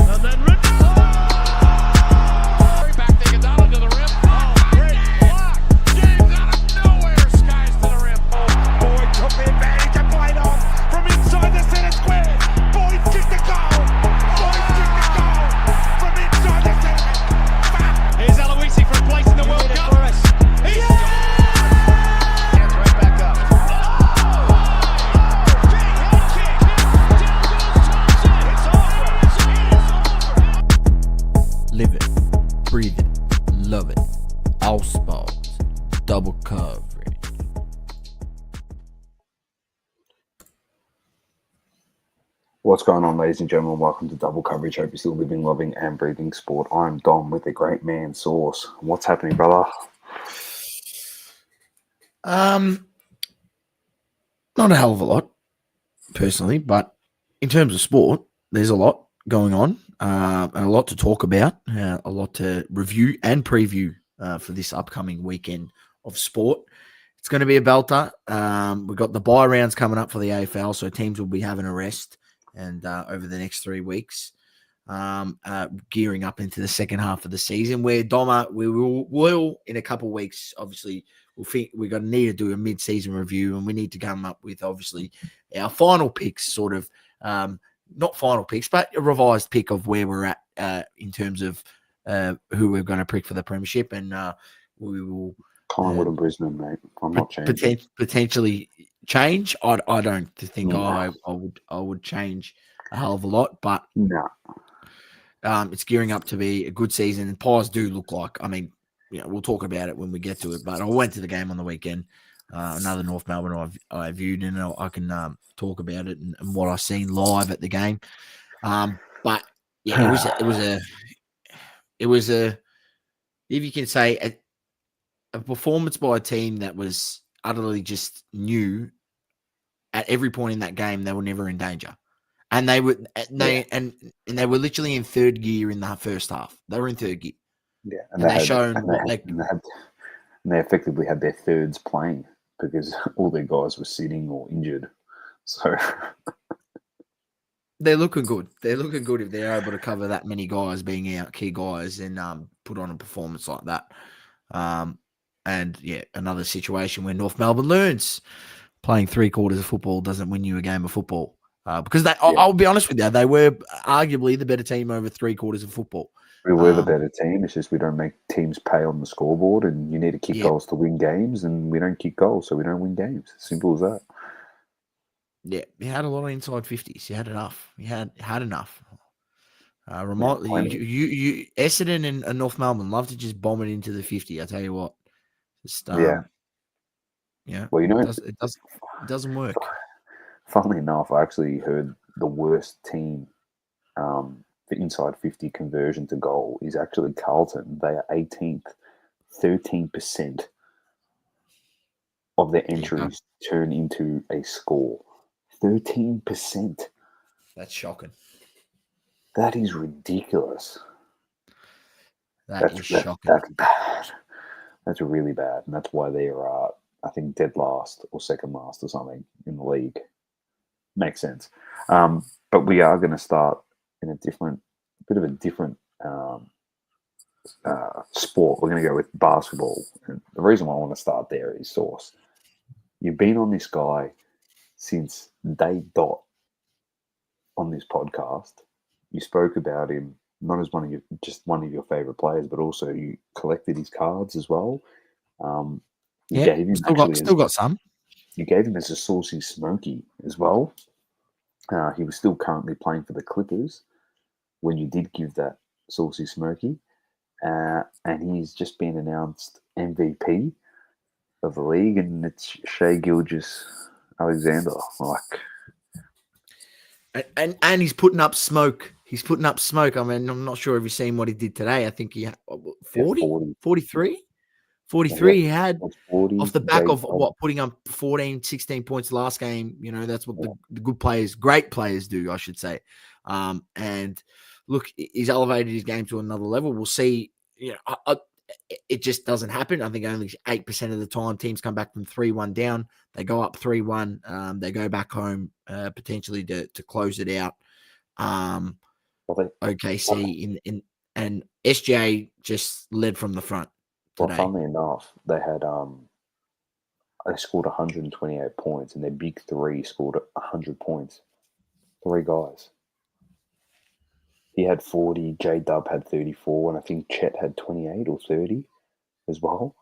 And then back to Iguodala to the rim. Oh, great block. James out of nowhere, skies to the rim. Oh, Boyd took the advantage and played on from inside the center square. Boyd kicked the goal. Boyd kicked the goal from inside the center. Here's Aloisi for a place in the World Cup. He's hands right back up. Big head kick. Down goes Thompson. It's over. Live it, breathe it, love it. All sports, double coverage. What's going on, ladies and gentlemen? Welcome to Double Coverage. Hope you're still living, loving, and breathing sport. I'm Dom with the great man Sauce. What's happening, brother? Not a hell of a lot, personally, but in terms of sport, there's a lot going on, and a lot to talk about, a lot to review and preview for this upcoming weekend of sport. It's going to be a belter. We've got the bye rounds coming up for the AFL, so teams will be having a rest and over the next 3 weeks, gearing up into the second half of the season, where Doma, we will in a couple of weeks, obviously, we're going to need to do a mid-season review, and we need to come up with, obviously, our final picks, sort of, not final picks, but a revised pick of where we're at in terms of who we're going to pick for the premiership, and we will Collingwood and Brisbane, mate. I'm not changing. Potentially change. I don't think I would change a hell of a lot, but No. it's gearing up to be a good season, and Pies do look like, I mean, we'll talk about it when we get to it, but I went to the game on the weekend, another North Melbourne I viewed, and I can talk about it and what I seen live at the game. But yeah, it was a if you can say a performance by a team that was utterly just new at every point in that game. They were never in danger, and they were literally in third gear in the first half. They were in third gear. Yeah, and they effectively had their thirds playing because all their guys were sitting or injured. So they're looking good. They're looking good if they're able to cover that many guys being out, key guys, and put on a performance like that. And yeah, another situation where North Melbourne learns playing 3/4 of football doesn't win you a game of football. Because I'll be honest with you, they were arguably the better team over 3/4 of football. we were the better team. It's just we don't make teams pay on the scoreboard, and you need to kick goals to win games, and we don't kick goals, so we don't win games. Simple as that. Yeah, you had a lot of inside 50s. You had enough. You had enough. Remotely, you Essendon and North Melbourne love to just bomb it into the 50. I tell you what. Just, yeah. Well, it doesn't work. Funnily enough, I actually heard the worst team for inside 50 conversion to goal is actually Carlton. They are 18th, 13% of their entries turn into a score. 13%. That's shocking. That is ridiculous. That's shocking. That's bad. That's really bad, and that's why they are, I think, dead last or second last or something in the league. Makes sense. But we are going to start in a bit of a different sport. We're going to go with basketball. And the reason why I want to start there is Sauce. You've been on this guy since day dot on this podcast. You spoke about him not as one of your favorite players, but also you collected his cards as well. Gave him still got some. You gave him as a Saucy Smokey as well. He was still currently playing for the Clippers when you did give that Saucy Smokey, and he's just been announced MVP of the league, and it's Shai Gilgeous-Alexander. And he's putting up smoke. He's putting up smoke. I mean, I'm not sure if you've seen what he did today. I think he had 40, 43? 43 he had 40, off the back of putting up 14, 16 points last game. That's what the good players, great players do, I should say. And look, he's elevated his game to another level. We'll see. it just doesn't happen. I think only 8% of the time teams come back from 3-1 down. They go up 3-1. They go back home potentially to close it out. OKC and SGA just led from the front today. Well, funnily enough, they scored 128 points, and their big three scored 100 points. 3 guys. He had 40, J-Dub had 34, and I think Chet had 28 or 30 as well.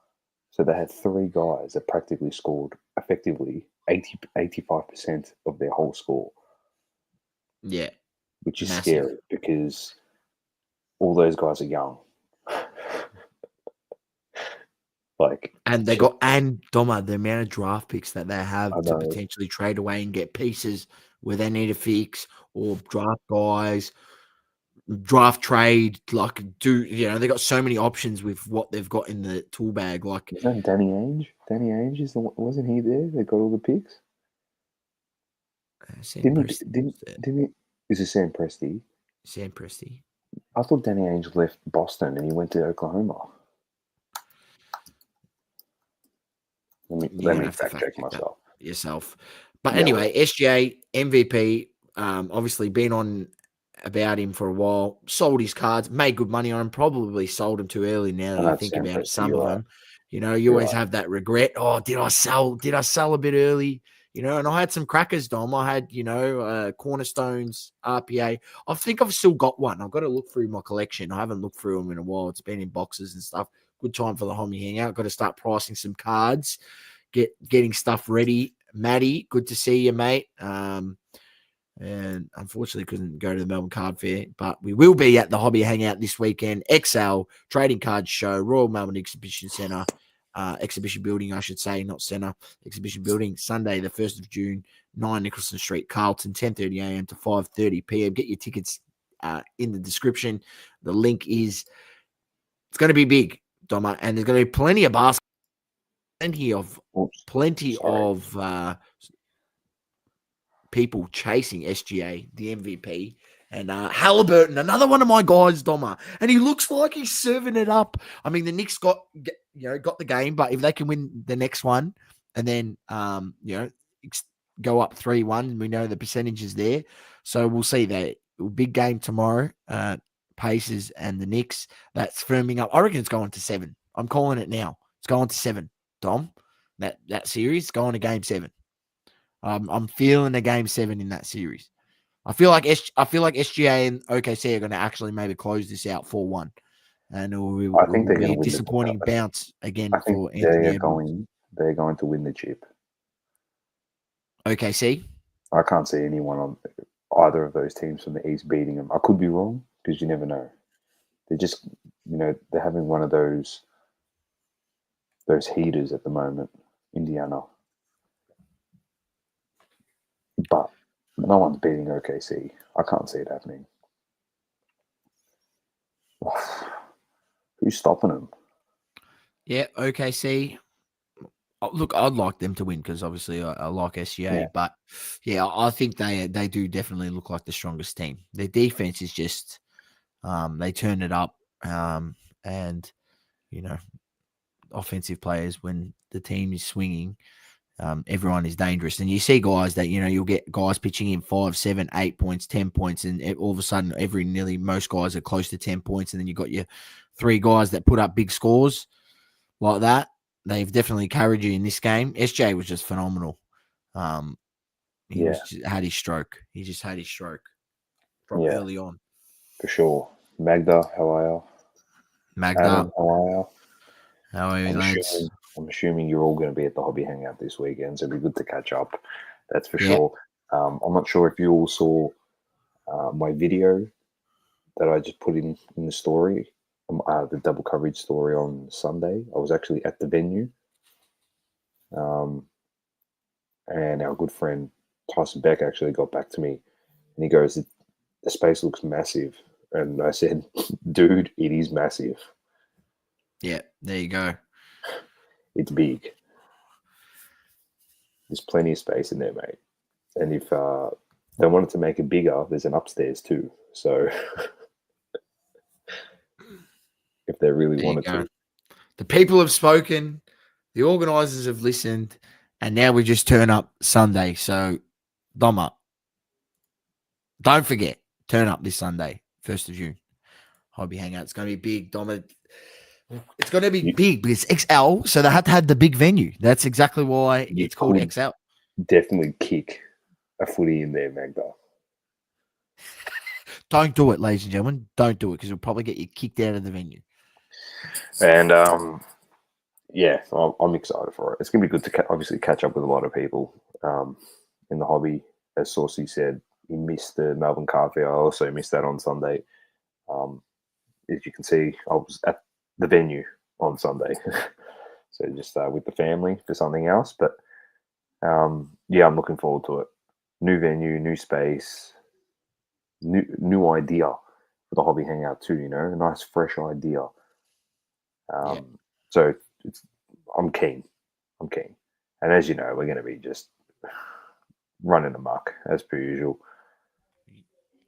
So they had 3 guys that practically scored effectively 85% of their whole score. Yeah. Which is scary because all those guys are young. And Doma, the amount of draft picks that they have to potentially trade away and get pieces where they need a fix, or draft guys, draft trade, they got so many options with what they've got in the tool bag. Like, isn't Danny Ainge? Danny Ainge wasn't he there? They got all the picks. Didn't is it Sam Presti? Sam Presti. I thought Danny Ainge left Boston and he went to Oklahoma. Let me fact check myself. Yourself. But anyway, SGA, MVP, obviously been on about him for a while, sold his cards, made good money on him, probably sold him too early now that I think about it. Some of them, you always have that regret. Oh, did I sell a bit early? And I had some crackers, Dom. I had, Cornerstones, RPA. I think I've still got one. I've got to look through my collection. I haven't looked through them in a while. It's been in boxes and stuff. Good time for the homie hangout. Got to start pricing some cards, getting stuff ready. Maddie, good to see you, mate. And unfortunately couldn't go to the Melbourne Card Fair, but we will be at the Hobby Hangout this weekend. XL Trading Card Show, Royal Melbourne Exhibition Centre. Exhibition building, I should say, not centre. Exhibition building, Sunday, the 1st of June, 9 Nicholson Street, Carlton, 10:30 a.m. to 5:30 p.m. Get your tickets in the description. The link is, it's going to be big, Doma, and there's going to be plenty of basketball, plenty of people chasing SGA, the MVP. And Halliburton, another one of my guys, Doma, and he looks like he's serving it up. I mean, the Knicks got the game, but if they can win the next one and then go up 3-1, we know the percentage is there. So we'll see that big game tomorrow. Pacers and the Knicks, that's firming up. I reckon it's going to 7. I'm calling it now. It's going to 7, Dom. That series is going to game 7. I'm feeling a game 7 in that series. I feel like SGA and OKC are going to actually maybe close this out 4-1, and it will be a disappointing bounce again for Anthony Edwards. They're going to win the chip. OKC? I can't see anyone on either of those teams from the East beating them. I could be wrong because you never know. They're just, they're having one of those heaters at the moment, Indiana. But no one's beating OKC. I can't see it happening. Who's stopping them? Yeah, OKC. Look, I'd like them to win because obviously I like SGA. Yeah. But, I think they do definitely look like the strongest team. Their defense is just they turn it up and, offensive players, when the team is swinging, everyone is dangerous. And you see guys that, you'll get guys pitching in 5, 7, 8 points, 10 points, and all of a sudden most guys are close to 10 points. And then you've got your 3 guys that put up big scores like that. They've definitely carried you in this game. SJ was just phenomenal. He had his stroke. He just had his stroke from early on. For sure. Magda, how are you? Magda, Adam, how are you? How are you, lads? I'm assuming you're all going to be at the Hobby Hangout this weekend, so it'll be good to catch up. That's for sure. I'm not sure if you all saw my video that I just put in the story, the double coverage story on Sunday. I was actually at the venue, and our good friend Tyson Beck actually got back to me, and he goes, "The space looks massive," and I said, "Dude, it is massive." Yeah, there you go. It's big. There's plenty of space in there, mate. And if they wanted to make it bigger, there's an upstairs too. So if they really wanted to. The people have spoken. The organisers have listened. And now we just turn up Sunday. So, Doma, don't forget, turn up this Sunday, 1st of June. Hobby Hangout. It's going to be big. Doma, it's going to be big because it's XL. So they had to have the big venue. That's exactly why it's called XL. Definitely kick a footy in there, Magda. Don't do it, ladies and gentlemen. Don't do it because it'll probably get you kicked out of the venue. And yeah, I'm excited for it. It's going to be good to obviously catch up with a lot of people in the hobby. As Saucy said, he missed the Melbourne Card Fair. I also missed that on Sunday. As you can see, I was at the venue on Sunday. So just with the family for something else. But yeah, I'm looking forward to it. New venue, new space, new idea for the Hobby Hangout too, you know, a nice fresh idea. So I'm keen. And as you know, we're going to be just running amok as per usual.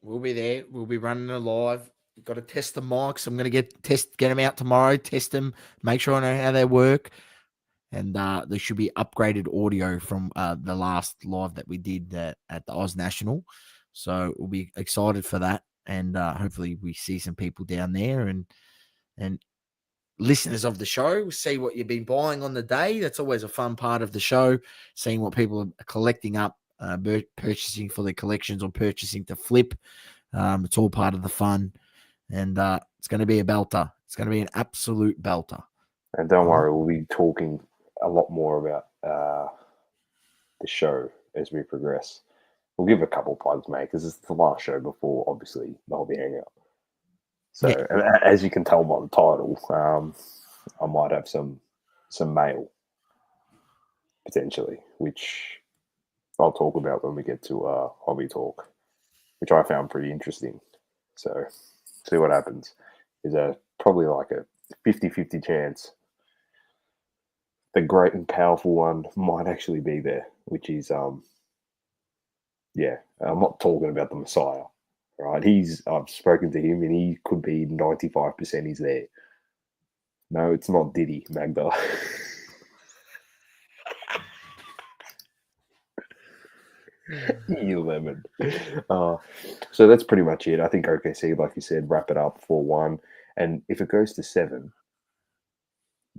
We'll be there. We'll be running it live. We've got to test the mics. I'm going to get them out tomorrow, test them, make sure I know how they work. And there should be upgraded audio from the last live that we did at the Oz National. So we'll be excited for that. And hopefully we see some people down there and listeners of the show, see what you've been buying on the day. That's always a fun part of the show, seeing what people are collecting up, purchasing for their collections or purchasing to flip. It's all part of the fun. And it's going to be a belter. It's going to be an absolute belter. And don't worry, we'll be talking a lot more about the show as we progress. We'll give a couple plugs, mate, because it's the last show before, obviously, the Hobby Hangout. So, as you can tell by the title, I might have some mail, potentially, which I'll talk about when we get to Hobby Talk, which I found pretty interesting. So, see what happens. There's probably like a 50-50 chance the great and powerful one might actually be there, which is, I'm not talking about the Messiah, right? I've spoken to him and he could be 95% he's there. No, it's not Diddy, Magda. You lemon. So that's pretty much it. I think OKC, like you said, wrap it up 4-1. And if it goes to 7,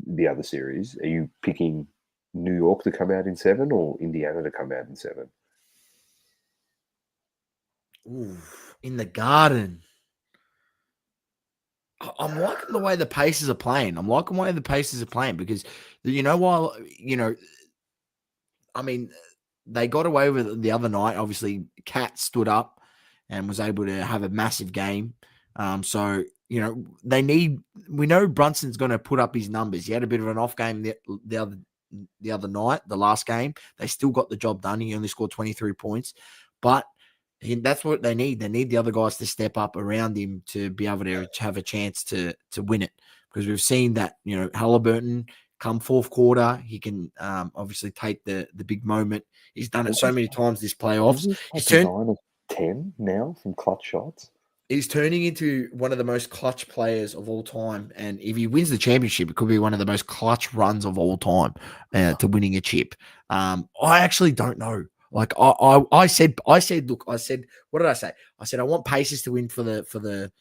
the other series, are you picking New York to come out in 7 or Indiana to come out in 7? Ooh, in the Garden. I'm liking the way the Pacers are playing. Because, they got away with it the other night. Obviously, Cat stood up and was able to have a massive game. So, we know Brunson's going to put up his numbers. He had a bit of an off game the other night, the last game. They still got the job done. He only scored 23 points. But that's what they need. They need the other guys to step up around him to be able to have a chance to win it. Because we've seen that, Halliburton, come fourth quarter, he can obviously take the big moment. He's done it so many times this playoffs. He's turned 9 of 10 now from clutch shots. He's turning into one of the most clutch players of all time. And if he wins the championship, it could be one of the most clutch runs of all time to winning a chip. I actually don't know. Like I said, what did I say? I said I want Pacers to win for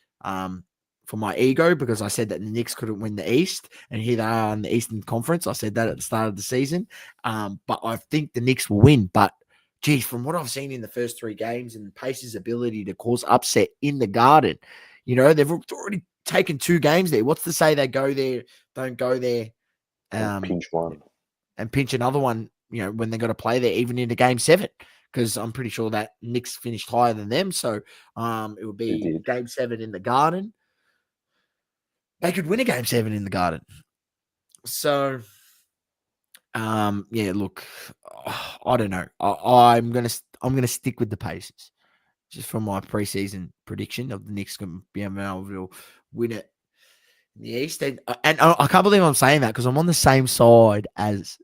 my ego, because I said that the Knicks couldn't win the East, and here they are in the Eastern Conference. I said that at the start of the season. But I think the Knicks will win. But geez, from what I've seen in the first 3 games and Pacers' ability to cause upset in the Garden, they've already taken 2 games there. What's to say they go there, don't go there, pinch one and pinch another one, when they're going to play there, even into game 7, because I'm pretty sure that Knicks finished higher than them. So it would be game 7 in the Garden. They could win a game 7 in the Garden. So, look, I don't know. I'm gonna stick with the Pacers, just from my preseason prediction of the Knicks going to be able to win it in the East. And I can't believe I'm saying that, because I'm on the same side as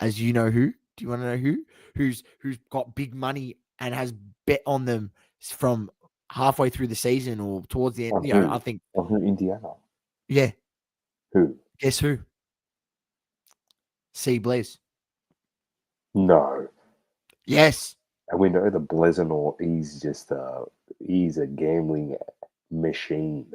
you know who. Do you want to know who? Who's got big money and has bet on them from halfway through the season or towards the end? I think on who? Indiana. Yeah. Who? Guess who? C. Blaze. No. Yes. And we know the Blesinaut, he's a gambling machine.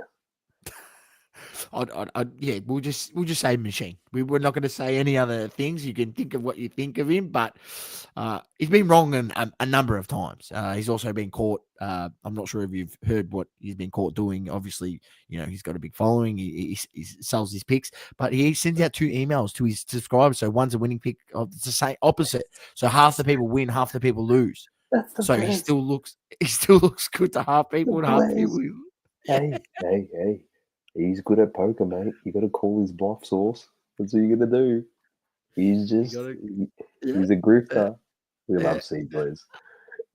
Yeah, we'll just say machine. We're not going to say any other things. You can think of what you think of him, but he's been wrong a number of times. He's also been caught. I'm not sure if you've heard what he's been caught doing. Obviously, he's got a big following. He sells his picks, but he sends out 2 emails to his subscribers. So one's a winning pick. It's the same opposite. So half the people win, half the people lose. That's the So Blez. he still looks good to half people and half people. Hey. He's good at poker, mate. You got to call his bluff, Sauce. That's what you're going to do. He's just, he's a grifter. We love C. Blaze.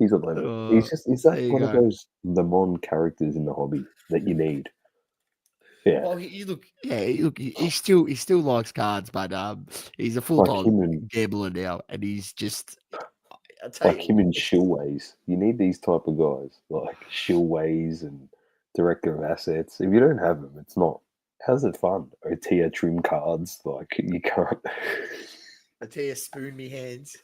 He's a legend. He's that one of those Le Mans characters in the hobby that you need. Yeah. Well, he still likes cards, but he's a full-time gambler now, and he's just him and Shillways. You need these type of guys, like Shillways and Director of Assets. If you don't have them, it's not. How's it fun? Otia trim cards, like you can't. Otia spoon me hands.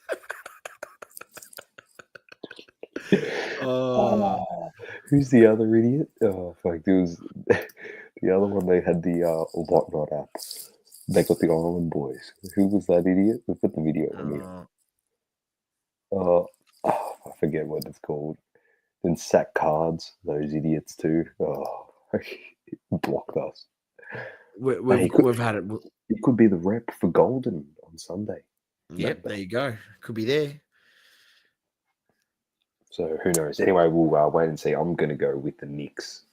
Who's the other idiot? Oh, fuck! There was the other one. They had the Whatnot app. They got the Island Boys. Who was that idiot? We put the video on here. I forget what it's called. Then sack cards. Those idiots too. Oh, blocked us. We've had it. It could be the rep for Golden on Sunday. Yep, there you go. Could be there. So who knows? Anyway, we'll wait and see. I'm going to go with the Knicks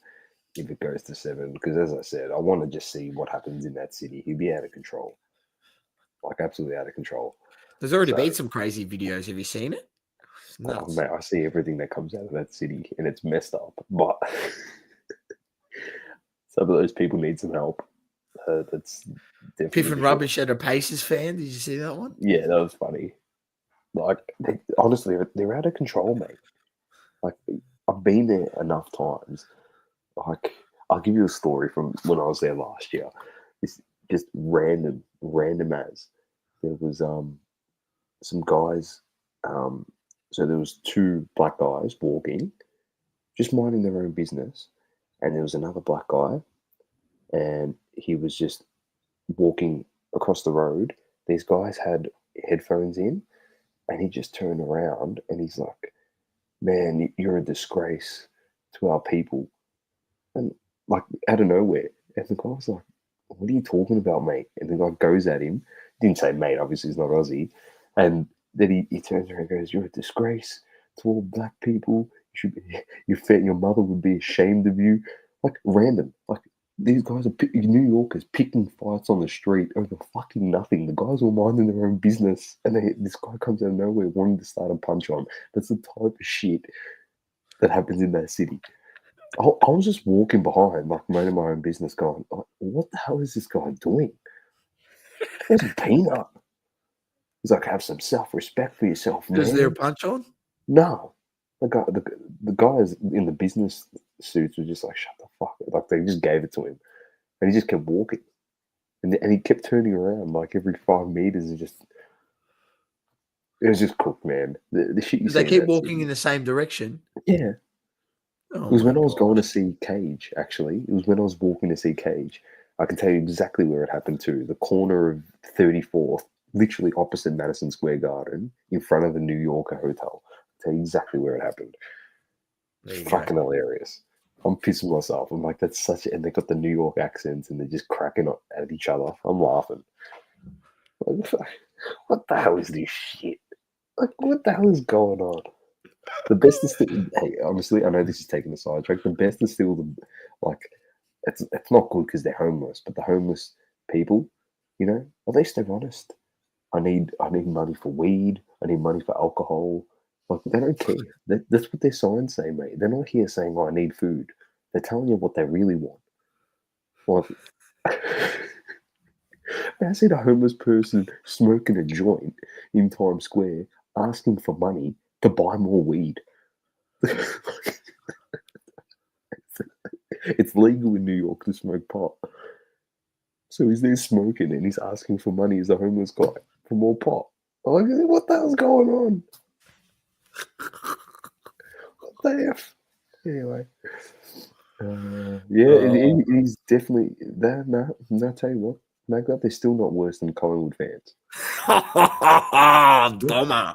if it goes to 7 because, as I said, I want to just see what happens in that city. He'll be out of control, like absolutely out of control. There's already been some crazy videos. Have you seen it? Oh, mate, I see everything that comes out of that city, and it's messed up. But some of those people need some help. That's definitely Piff and Rubbish at a Pacers fan. Did you see that one? Yeah, that was funny. Like, honestly, they're out of control, mate. Like, I've been there enough times. Like, I'll give you a story from when I was there last year. It's just random as. There was some guys. So there was 2 black guys walking, just minding their own business, and there was another black guy, and he was just walking across the road. These guys had headphones in, and he just turned around and he's like, "Man, you're a disgrace to our people," and like out of nowhere. And the guy was like, "What are you talking about, mate?" And the guy goes at him. Didn't say mate, obviously he's not Aussie, and then he turns around and goes, "You're a disgrace to all black people. You should be, your mother would be ashamed of you." Like random. Like these guys are New Yorkers picking fights on the street over fucking nothing. The guys were minding their own business, and this guy comes out of nowhere wanting to start a punch on. That's the type of shit that happens in that city. I was just walking behind, like minding my own business, going, "What the hell is this guy doing? There's a peanut." He's like, "Have some self-respect for yourself, man." Is there a punch on? No. The guys in the business suits were just like, "Shut the fuck up." Like, they just gave it to him. And he just kept walking. And he kept turning around, like, every 5 meters and just... It was just cooked, man. The shit you Did they keep walking in the same direction? Yeah. It was when I was going to see Cage, actually. It was when I was walking to see Cage. I can tell you exactly where it happened too. The corner of 34th, literally opposite Madison Square Garden, in front of the New Yorker Hotel. I'll tell you exactly where it happened. Fucking hilarious. I'm pissing myself. I'm like, that's such... And they got the New York accents and they're just cracking at each other. I'm laughing. What the hell is this shit? Like, what the hell is going on? The best is still... Hey, honestly, I know this is taking a sidetrack. The best is still like... It's not good because they're homeless, but the homeless people, at least they're honest. I need money for weed. I need money for alcohol. Like, they don't care. That's what their signs say, mate. They're not here saying, "Oh, I need food." They're telling you what they really want. Like, I seen a homeless person smoking a joint in Times Square, asking for money to buy more weed. It's legal in New York to smoke pot. So he's there smoking and he's asking for money as a homeless guy for more pot. I'm like, what the hell's going on? What the F? Anyway. He's definitely there. No, I'll tell you what, Magda, they're still not worse than Collingwood fans. Doma.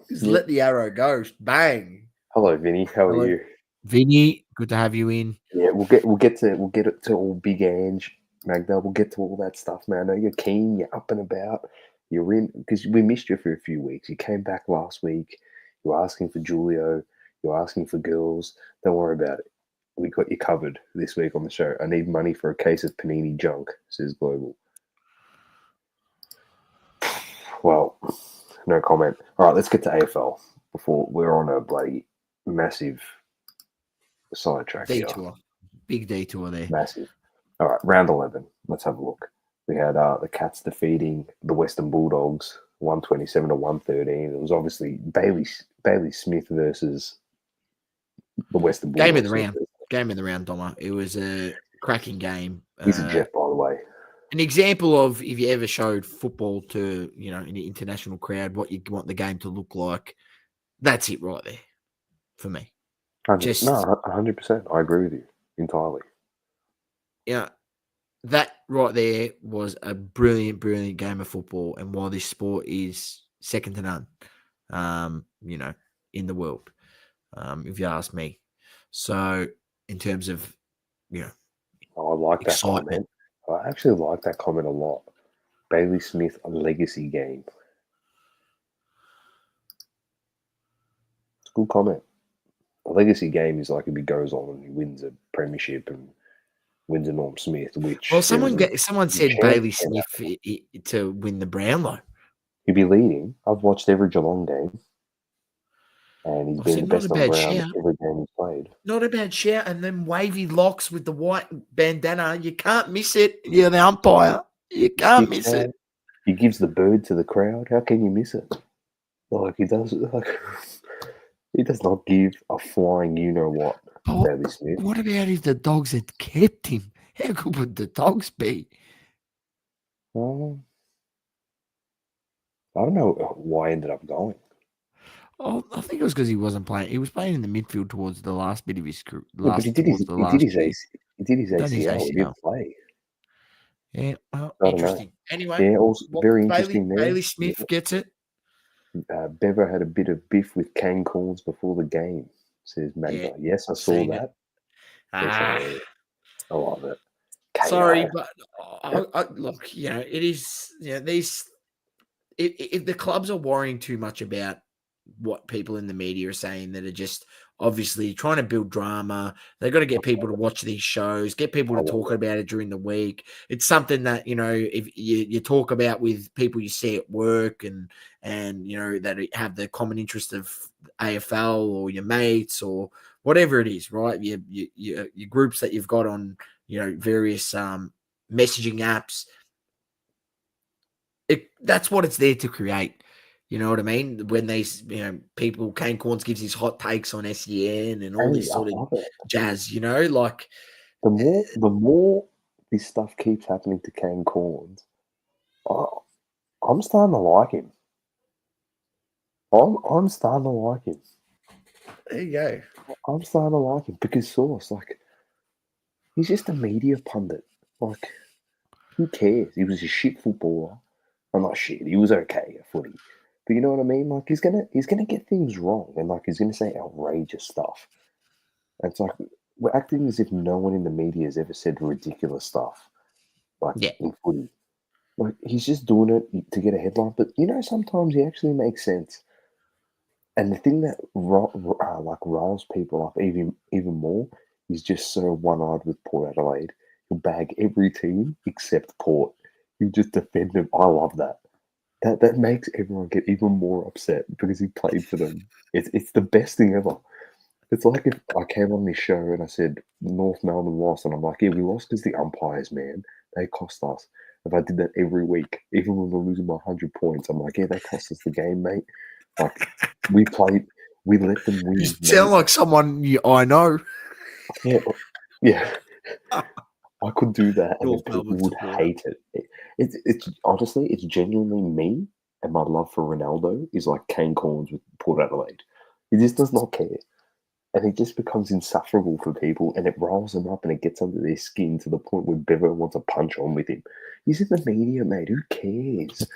Just let the arrow go. Bang. Hello, Vinny. How are you? Vinny, good to have you in. Yeah, we'll get it to all Big Ange, Magda. We'll get to all that stuff, man. I know you're keen. You're up and about. You're in because we missed you for a few weeks. You came back last week. You were asking for Julio. You're asking for girls. Don't worry about it. We got you covered this week on the show. I need money for a case of Panini junk, says Global. Well, no comment. All right, let's get to AFL before we're on a bloody massive sidetrack detour. Big detour there. Massive. All right, round 11. Let's have a look. We had the Cats defeating the Western Bulldogs 127 to 113. It was obviously Bailey Smith versus the Western Bulldogs. Game of the round, Doma. It was a cracking game. He's a Jeff, by the way. An example of if you ever showed football to, an international crowd, what you want the game to look like. That's it right there for me. 100%. I agree with you entirely. Yeah, that right there was a brilliant, brilliant game of football. And while this sport is second to none, in the world, if you ask me. So in terms of, I like that comment. I actually like that comment a lot. Bailey Smith, a legacy game. It's a good comment. A legacy game is like if he goes on and he wins a premiership and wins a Norm Smith, which... Well, someone said Bailey Smith to win the Brownlow. He'd be leading. I've watched every Geelong game. And he's been the best on ground every game he's played. Not a bad shout. And then wavy locks with the white bandana. You can't miss it. You're the umpire. You can't miss it. He gives the bird to the crowd. How can you miss it? He does. He does not give a flying you-know-what, Bailey Smith. What about if the Dogs had kept him? How good would the Dogs be? I don't know why he ended up going. Oh, I think it was because he wasn't playing. He was playing in the midfield towards the last bit of his career. But he did his ACL. He didn't play. Yeah, well, interesting. Anyway, yeah, also very interesting. Bailey Smith gets it. Bevo had a bit of beef with Kane Corns before the game, says Magda. Yeah, yes, I saw that. I love it. Sorry, but look, it is. If the clubs are worrying too much about what people in the media are saying that are just obviously trying to build drama. They've got to get people to watch these shows, get people to talk about it during the week. It's something that, if you talk about with people you see at work and that have the common interest of AFL or your mates or whatever it is, right? Your groups that you've got on, various messaging apps. That's what it's there to create. You know what I mean? When people, Kane Corns gives his hot takes on SGA and all this sort of jazz, The more this stuff keeps happening to Kane Corns, I'm starting to like him. I'm starting to like him. There you go. I'm starting to like him because Source, he's just a media pundit. Who cares? He was a shit footballer. I'm not shit. He was okay at footy. But you know what I mean? He's gonna get things wrong, and he's gonna say outrageous stuff. And it's we're acting as if no one in the media has ever said ridiculous stuff, in footy. He's just doing it to get a headline. But sometimes he actually makes sense. And the thing that riles people up even more is just so one-eyed with Port Adelaide. He'll bag every team except Port. He'll just defend them. I love that. That makes everyone get even more upset because he played for them. It's the best thing ever. It's like if I came on this show and I said North Melbourne lost, and I'm like, yeah, we lost because the umpires, man, they cost us. If I did that every week, even when we're losing by 100 points, I'm like, yeah, they cost us the game, mate. We let them win. You sound like someone I know. Yeah. I could do that, and then North people Melbourne would supporter. hate it. It's honestly, it's genuinely me, and my love for Ronaldo is like Kane Corns with Port Adelaide. He just does not care, and it just becomes insufferable for people, and it rolls them up, and it gets under their skin to the point where Bevo wants to punch on with him. He's in the media, mate. Who cares?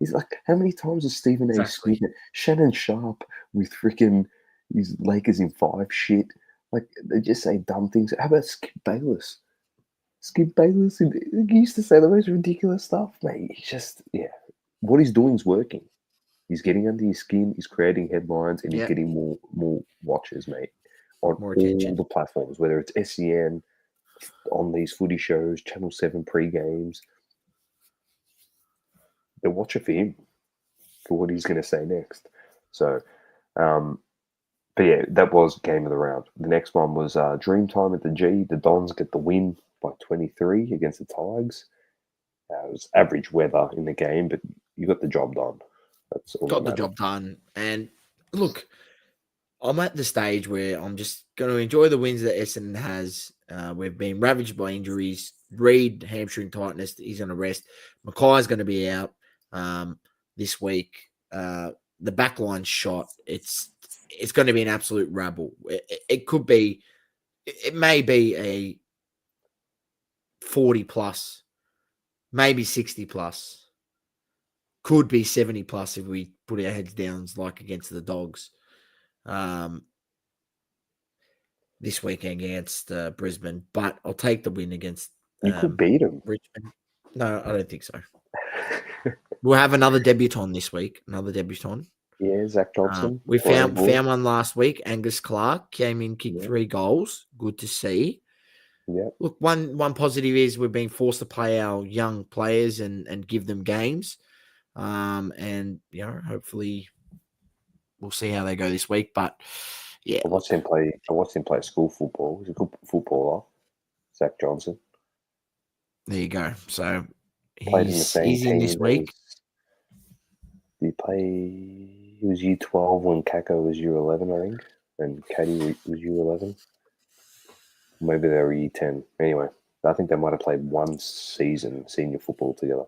He's like, how many times has Stephen A. Exactly. Smith, Shannon Sharp with freaking his Lakers in 5 shit? Like, they just say dumb things. How about Skip Bayless? Skip Bayless, he used to say the most ridiculous stuff, mate. He's just, yeah. What he's doing is working. He's getting under your skin, he's creating headlines, and he's Yeah, getting more watches, mate, on more all attention. the platforms, whether it's SEN, on these footy shows, Channel 7 pre-games. They'll watch it for him, for what he's going to say next. So, but yeah, that was game of the round. The next one was Dreamtime at the G. The Dons get the win by 23 against the Tigers. It was average weather in the game, but you got the job done. That's all Got that the matters. job done. And look, I'm at the stage where I'm just going to enjoy the wins that Essendon has. We've been ravaged by injuries. Reed, hamstring tightness, he's on a rest. Mackay's going to be out this week. The backline shot, it's going to be an absolute rabble. It could be, it may be a 40 plus, maybe 60 plus. Could be 70 plus if we put our heads down like against the Dogs. This weekend against Brisbane, but I'll take the win against You could beat them. Richmond. No, I don't think so. We'll have another debutant this week. Another debutant. Yeah, Zach Johnson. We found Playable. one last week. Angus Clark came in, kicked 3 goals. Good to see. Yeah. Look, one positive is we're being forced to play our young players and give them games. And hopefully we'll see how they go this week. But yeah, I watched him play school football. He's a good footballer, Zach Johnson. There you go. So Played in the same he's in this team week. He was year 12 when Kako was year 11, I think, and Caddy was year 11. Maybe they were year 10. Anyway, I think they might have played one season senior football together.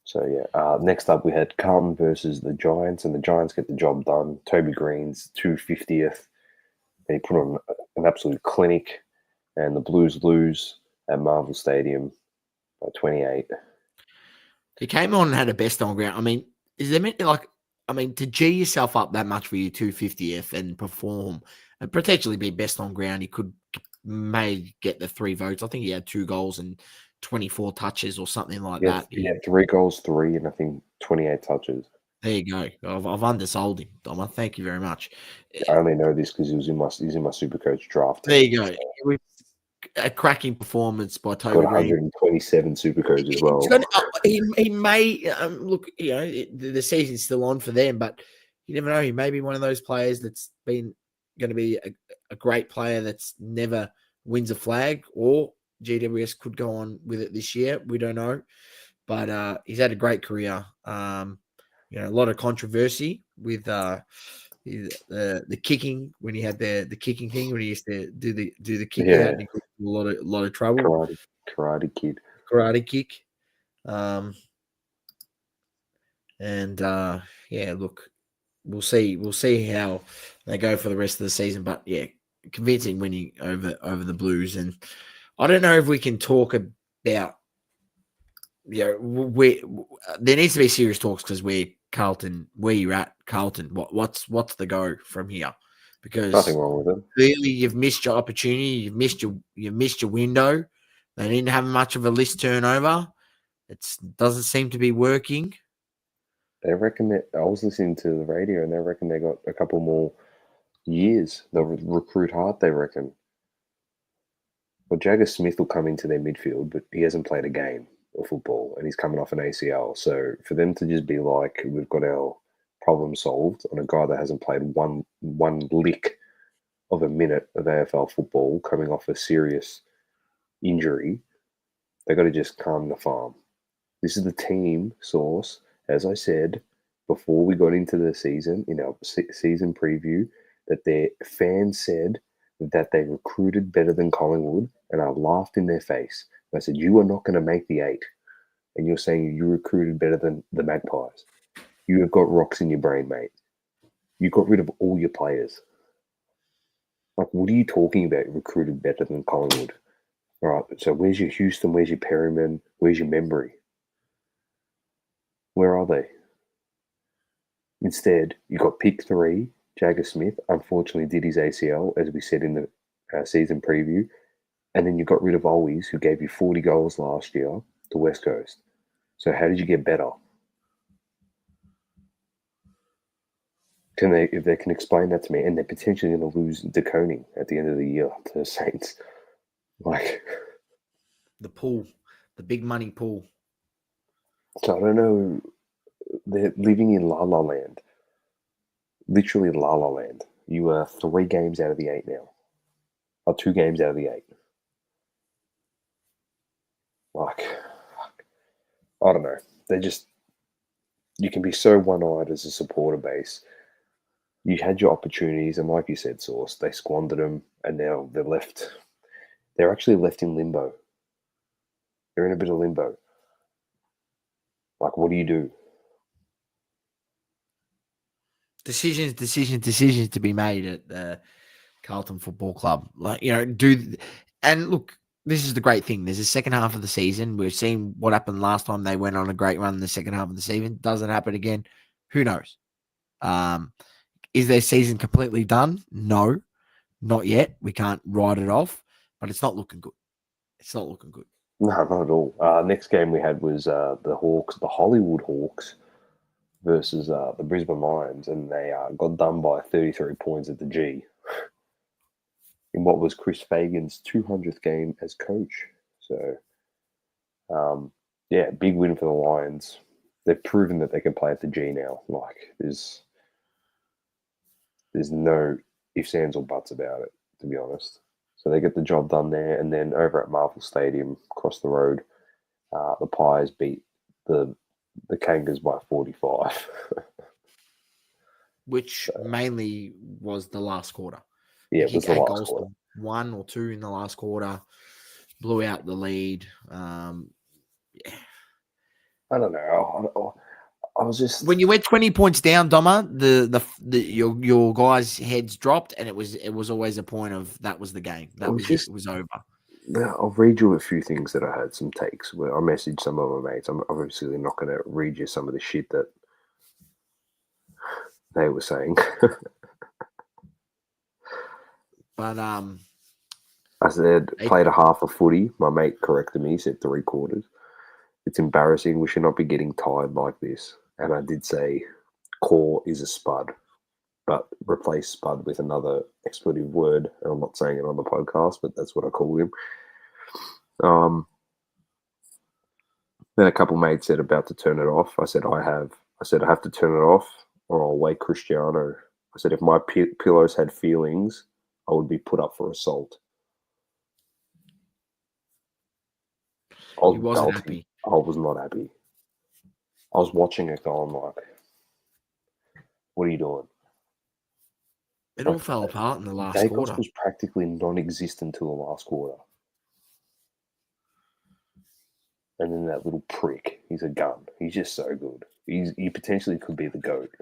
So, yeah. Next up, we had Carlton versus the Giants, and the Giants get the job done. Toby Green's 250th. They put on an absolute clinic, and the Blues lose at Marvel Stadium by 28. He came on and had a best on ground. I mean, is there meant to G yourself up that much for your 250th and perform and potentially be best on ground? He may get the 3 votes. I think he had 2 goals and 24 touches or something like that. He had 3 goals, 3, and I think 28 touches. There you go. I've undersold him, Dom. Thank you very much. I only know this because he's in my Supercoach draft. There you go. A cracking performance by Toby Got Green. 127 Supercoach as well. He may look. The season's still on for them, but you never know. He may be one of those players that's been going to be a great player that's never wins a flag, or GWS could go on with it this year. We don't know, but he's had a great career. A lot of controversy with the kicking when he had the kicking thing when he used to do the kick out, and he got a lot of trouble. Karate Kid. Karate kick. Look, we'll see how they go for the rest of the season. But yeah, convincing winning over the Blues, and I don't know if we can talk about. There needs to be serious talks because where you're at Carlton, what's the go from here? Because nothing wrong with it. Clearly, you've missed your opportunity. You've missed your window. They didn't have much of a list turnover. It doesn't seem to be working. They reckon that I was listening to the radio, and they reckon they got a couple more years. They'll recruit hard. They reckon. Well, Jagger Smith will come into their midfield, but he hasn't played a game of football, and he's coming off an ACL. So for them to just be like, we've got our problem solved on a guy that hasn't played one lick of a minute of AFL football, coming off a serious injury, they got to just calm the farm. This is the team source, as I said before we got into the season, in our season preview, that their fans said that they recruited better than Collingwood, and I laughed in their face. And I said, you are not going to make the 8. And you're saying you recruited better than the Magpies. You have got rocks in your brain, mate. You got rid of all your players. Like, what are you talking about? Recruited better than Collingwood. All right, so where's your Houston? Where's your Perryman? Where's your Membry? Where are they? Instead, you got pick 3, Jagger Smith. Unfortunately, did his ACL, as we said in the season preview. And then you got rid of Always, who gave you 40 goals last year to West Coast. So how did you get better? If they can explain that to me, and they're potentially going to lose DeConing at the end of the year to the Saints. Like, The pool, the big money pool. so I don't know. They're living in La La Land. Literally La La Land. You are 3 games out of the 8 now. Or 2 games out of the 8. Like, I don't know. They just, you can be so one-eyed as a supporter base. You had your opportunities, and like you said, Sauce, they squandered them, and now they're left. They're actually left in limbo. They're in a bit of limbo. Like, what do you do? Decisions to be made at the Carlton Football Club. Like, and look, this is the great thing. There's a second half of the season. We've seen what happened last time they went on a great run in the second half of the season. Does it happen again? Who knows? Is their season completely done? No, not yet. We can't write it off, but it's not looking good. It's not looking good. No, not at all. Next game we had was the Hawks, the Hollywood Hawks, versus the Brisbane Lions, and they got done by 33 points at the G in what was Chris Fagan's 200th game as coach. So, yeah, big win for the Lions. They've proven that they can play at the G now. Like, there's no ifs, ands, or buts about it, to be honest. So they get the job done there, and then over at Marvel Stadium, across the road, the Pies beat the Kangas by 45. Which mainly was the last quarter. Yeah, it was the last goals quarter. 1 or 2 in the last quarter, blew out the lead. Yeah. I don't know. I was just, When you went 20 points down, Doma, your guys' heads dropped, and it was always a point of that was the game. That was it. It was over. I'll read you a few things that I had, some takes where I messaged some of my mates. I'm obviously not going to read you some of the shit that they were saying. But I said, played a half of footy. My mate corrected me. He said 3/4. It's embarrassing. We should not be getting tired like this. And I did say, core is a spud, but replace spud with another expletive word. And I'm not saying it on the podcast, but that's what I call him. Then a couple mates said about to turn it off. I said, I have to turn it off or I'll wake Cristiano. I said, if my pillows had feelings, I would be put up for assault. He wasn't happy. I was not happy. I was watching it going like, what are you doing? It all fell apart in the last quarter. Dacos was practically non-existent till the last quarter. And then that little prick, he's a gun. He's just so good. He potentially could be the GOAT.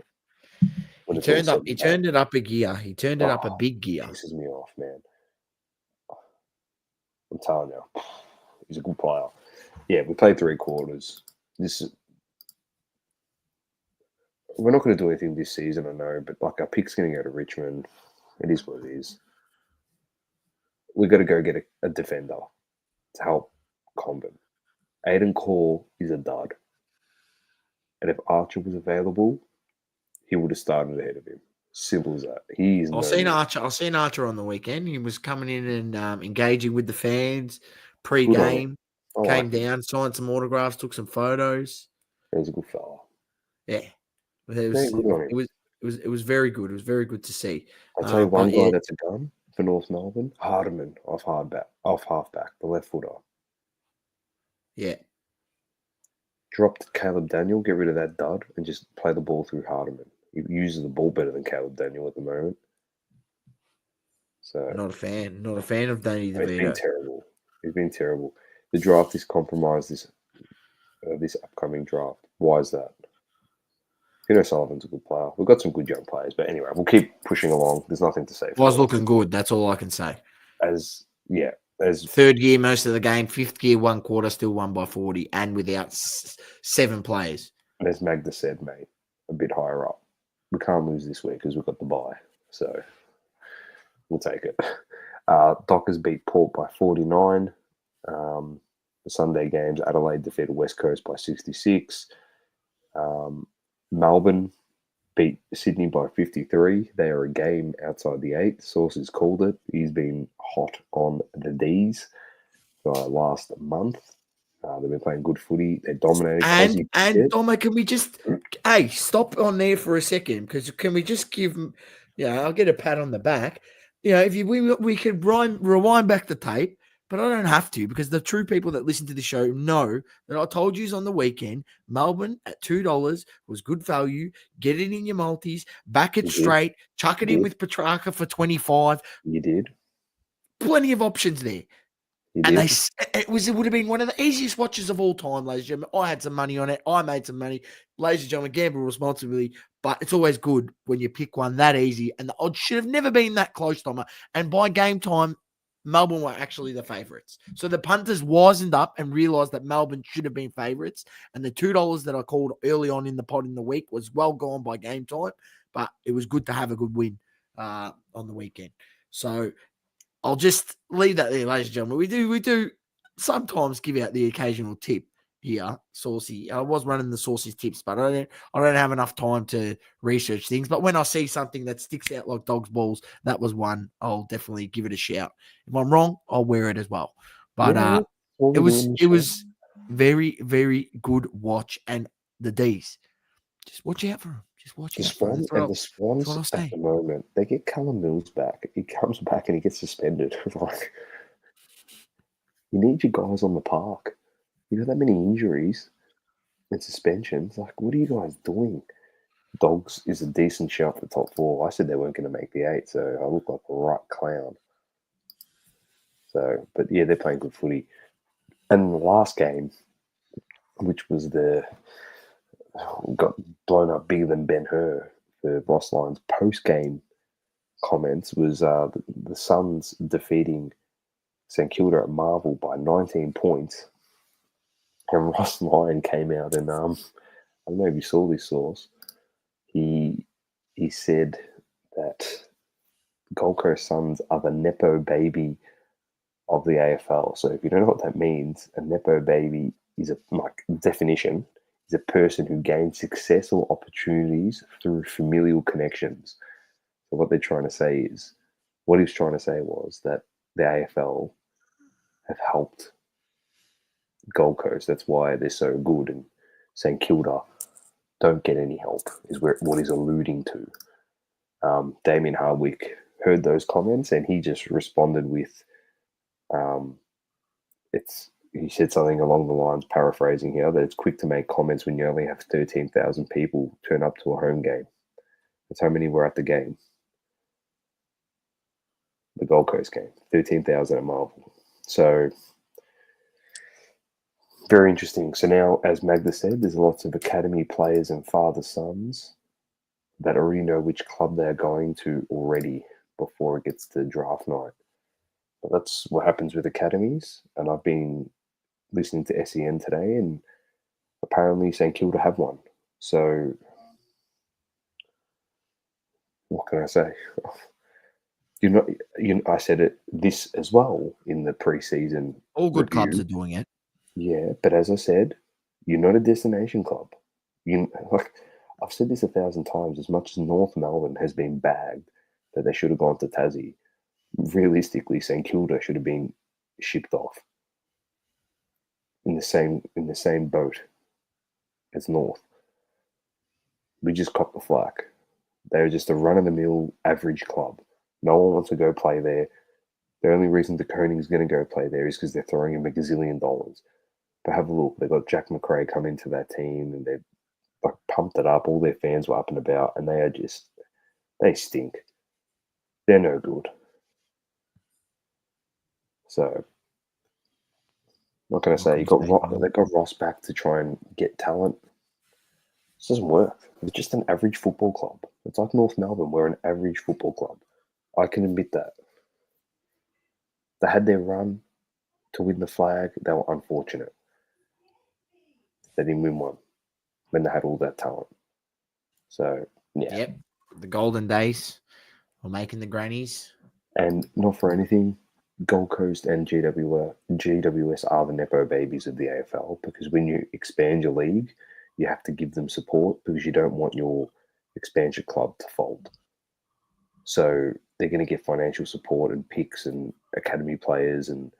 He turned it up a gear. He turned it up a big gear. Pisses me off, man. I'm telling you, he's a good player. Yeah, we played 3/4. We're not going to do anything this season, I know, but like our pick's going to go to Richmond. It is what it is. We've got to go get a defender to help Comben. Aiden Cole is a dud. And if Archer was available, he would have started ahead of him. Simple as that. I've seen Archer on the weekend. He was coming in and engaging with the fans pre-game. Came down, signed some autographs, took some photos. He's a good fella. Yeah. It was very good. It was very good to see. I'll tell you one guy that's a gun for North Melbourne, Hardiman off halfback, the left footer. Yeah. Dropped Caleb Daniel, get rid of that dud, and just play the ball through Hardiman. He uses the ball better than Caleb Daniel at the moment. So Not a fan. Not a fan of Danny he's been DeVito. terrible. He's been terrible. The draft is compromised this upcoming draft. Why is that? Sullivan's a good player. We've got some good young players, but anyway, we'll keep pushing along. There's nothing to say. Was looking good. That's all I can say. As Third gear most of the game, fifth gear 1 quarter, still won by 40, and without 7 players. as Magda said, mate, a bit higher up. We can't lose this week because we've got the bye, so we'll take it. Dockers beat Port by 49. The Sunday games, Adelaide defeated West Coast by 66. Melbourne beat Sydney by 53. They are a game outside the 8. Sources called it. He's been hot on the D's for last month. They've been playing good footy. They're dominating. And Doma, can we just stop on there for a second? Because can we just give them, I'll get a pat on the back. If we could rewind back the tape, but I don't have to, because the true people that listen to the show know that I told you on the weekend, Melbourne at $2 was good value. Get it in your multis, back it straight, chuck it in with Petrarca for 25. You did. Plenty of options there. And it would have been one of the easiest watches of all time, ladies and gentlemen. I had some money on it. I made some money. Ladies and gentlemen, gamble responsibly. But it's always good when you pick one that easy. And the odds should have never been that close, Doma. And by game time, Melbourne were actually the favourites. So the punters wisened up and realised that Melbourne should have been favourites. And the $2 that I called early on in the pod in the week was well gone by game time. But it was good to have a good win on the weekend. So I'll just leave that there, ladies and gentlemen. We do sometimes give out the occasional tip here, Saucy. I was running the Saucy tips, but I don't have enough time to research things. But when I see something that sticks out like dog's balls, that was one. I'll definitely give it a shout. If I'm wrong, I'll wear it as well. But it was very, very good watch. And the D's, just watch out for them. Just watch out for them. The Swans at the moment, they get Callum Mills back. He comes back and he gets suspended. Like, you need your guys on the park. You got that many injuries and suspensions. Like, what are you guys doing? Dogs is a decent shout for top 4. I said they weren't going to make the 8, so I look like a right clown. So, but yeah, they're playing good footy. And the last game, which was got blown up bigger than Ben-Hur, the Ross Lyons post-game comments, was the Suns defeating St Kilda at Marvel by 19 points. And Ross Lyon came out and I don't know if you saw this source. He said that Gold Coast Suns are the Nepo baby of the AFL. So if you don't know what that means, a Nepo baby is definition is a person who gains success or opportunities through familial connections. So what he was trying to say was that the AFL have helped Gold Coast. That's why they're so good. And St Kilda don't get any help, is what he's alluding to. Damien Hardwick heard those comments and he just responded with, he said something along the lines, paraphrasing here, that it's quick to make comments when you only have 13,000 people turn up to a home game. That's how many were at the game. The Gold Coast game, 13,000 at Marvel. So, very interesting. So now, as Magda said, there's lots of academy players and father-sons that already know which club they're going to already before it gets to draft night. But that's what happens with academies. And I've been listening to SEN today, and apparently St Kilda have one. So, what can I say? I said this as well in the preseason. All good review. clubs are doing it. Yeah, but as I said, you're not a destination club. I've said this 1,000 times. As much as North Melbourne has been bagged that they should have gone to Tassie, realistically, St Kilda should have been shipped off in the same boat as North. We just copped the flack. They're just a run-of-the-mill average club. No one wants to go play there. The only reason De Koning's going to go play there is because they're throwing him $1 gazillion. But have a look. They've got Jack McRae come into that team and they've pumped it up. All their fans were up and about, and they stink. They're no good. So, what can I say? They got Ross back to try and get talent. This doesn't work. It's just an average football club. It's like North Melbourne. We're an average football club. I can admit that. They had their run to win the flag. They were unfortunate. They didn't win one when they had all that talent. So, yeah. Yep. The golden days were making the grannies. And not for anything, Gold Coast and GWS are the Nepo babies of the AFL, because when you expand your league, you have to give them support because you don't want your expansion club to fold. So they're going to get financial support and picks and academy players and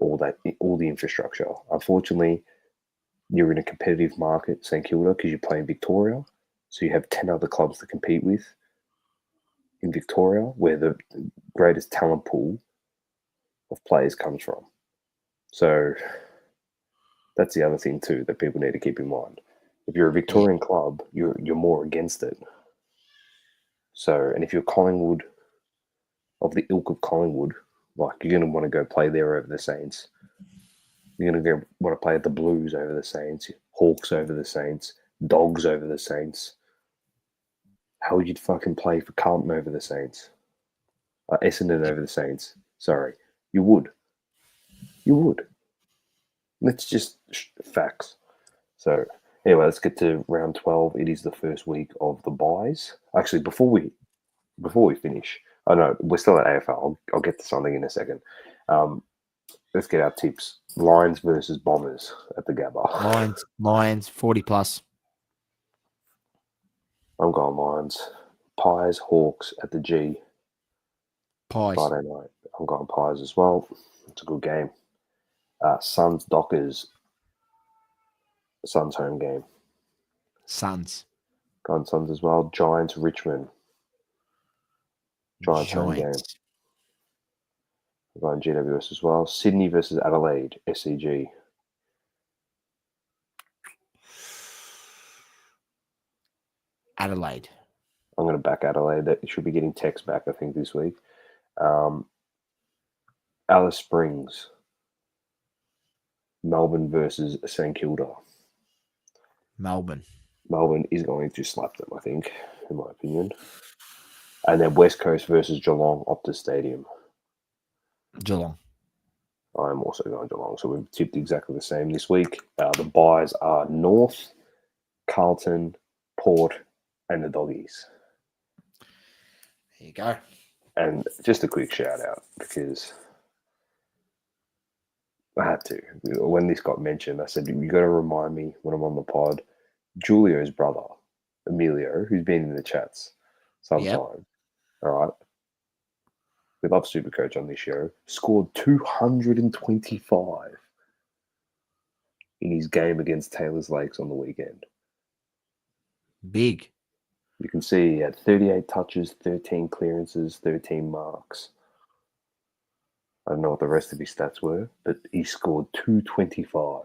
all the infrastructure. Unfortunately, you're in a competitive market, St Kilda, because you're playing Victoria. So you have 10 other clubs to compete with in Victoria, where the greatest talent pool of players comes from. So that's the other thing too that people need to keep in mind. If you're a Victorian club, you're more against it. So, and if you're Collingwood, of the ilk of Collingwood, like, you're going to want to go play there over the Saints. You're going to want to play at the Blues over the Saints, Hawks over the Saints, Dogs over the Saints. How would you fucking play for Carlton over the Saints? Essendon over the Saints. Sorry. You would. You would. That's just facts. So, anyway, let's get to round 12. It is the first week of the buys. Actually, before we finish, I know we're still at AFL. I'll get to something in a second. Let's get our tips. Lions versus Bombers at the Gabba. Lions, 40 plus. I'm going Lions. Pies, Hawks at the G. Pies. Friday night. I'm going Pies as well. It's a good game. Suns, Dockers. Suns home game. Suns. Going Suns as well. Giants, Richmond. Giants home game. I'm going GWS as well. Sydney versus Adelaide, SCG. Adelaide. I'm going to back Adelaide. They should be getting Tex back, I think, this week. Alice Springs. Melbourne versus St Kilda. Melbourne is going to slap them, I think, in my opinion. And then West Coast versus Geelong, Optus Stadium. Geelong. I'm also going Geelong. So we've tipped exactly the same this week. The buys are North, Carlton, Port, and the Doggies. There you go. And just a quick shout out, because I had to. When this got mentioned, I said, you got to remind me when I'm on the pod. Julio's brother, Emilio, who's been in the chats sometime, all right? We love Supercoach on this show, scored 225 in his game against Taylor's Lakes on the weekend. Big. You can see he had 38 touches, 13 clearances, 13 marks. I don't know what the rest of his stats were, but he scored 225.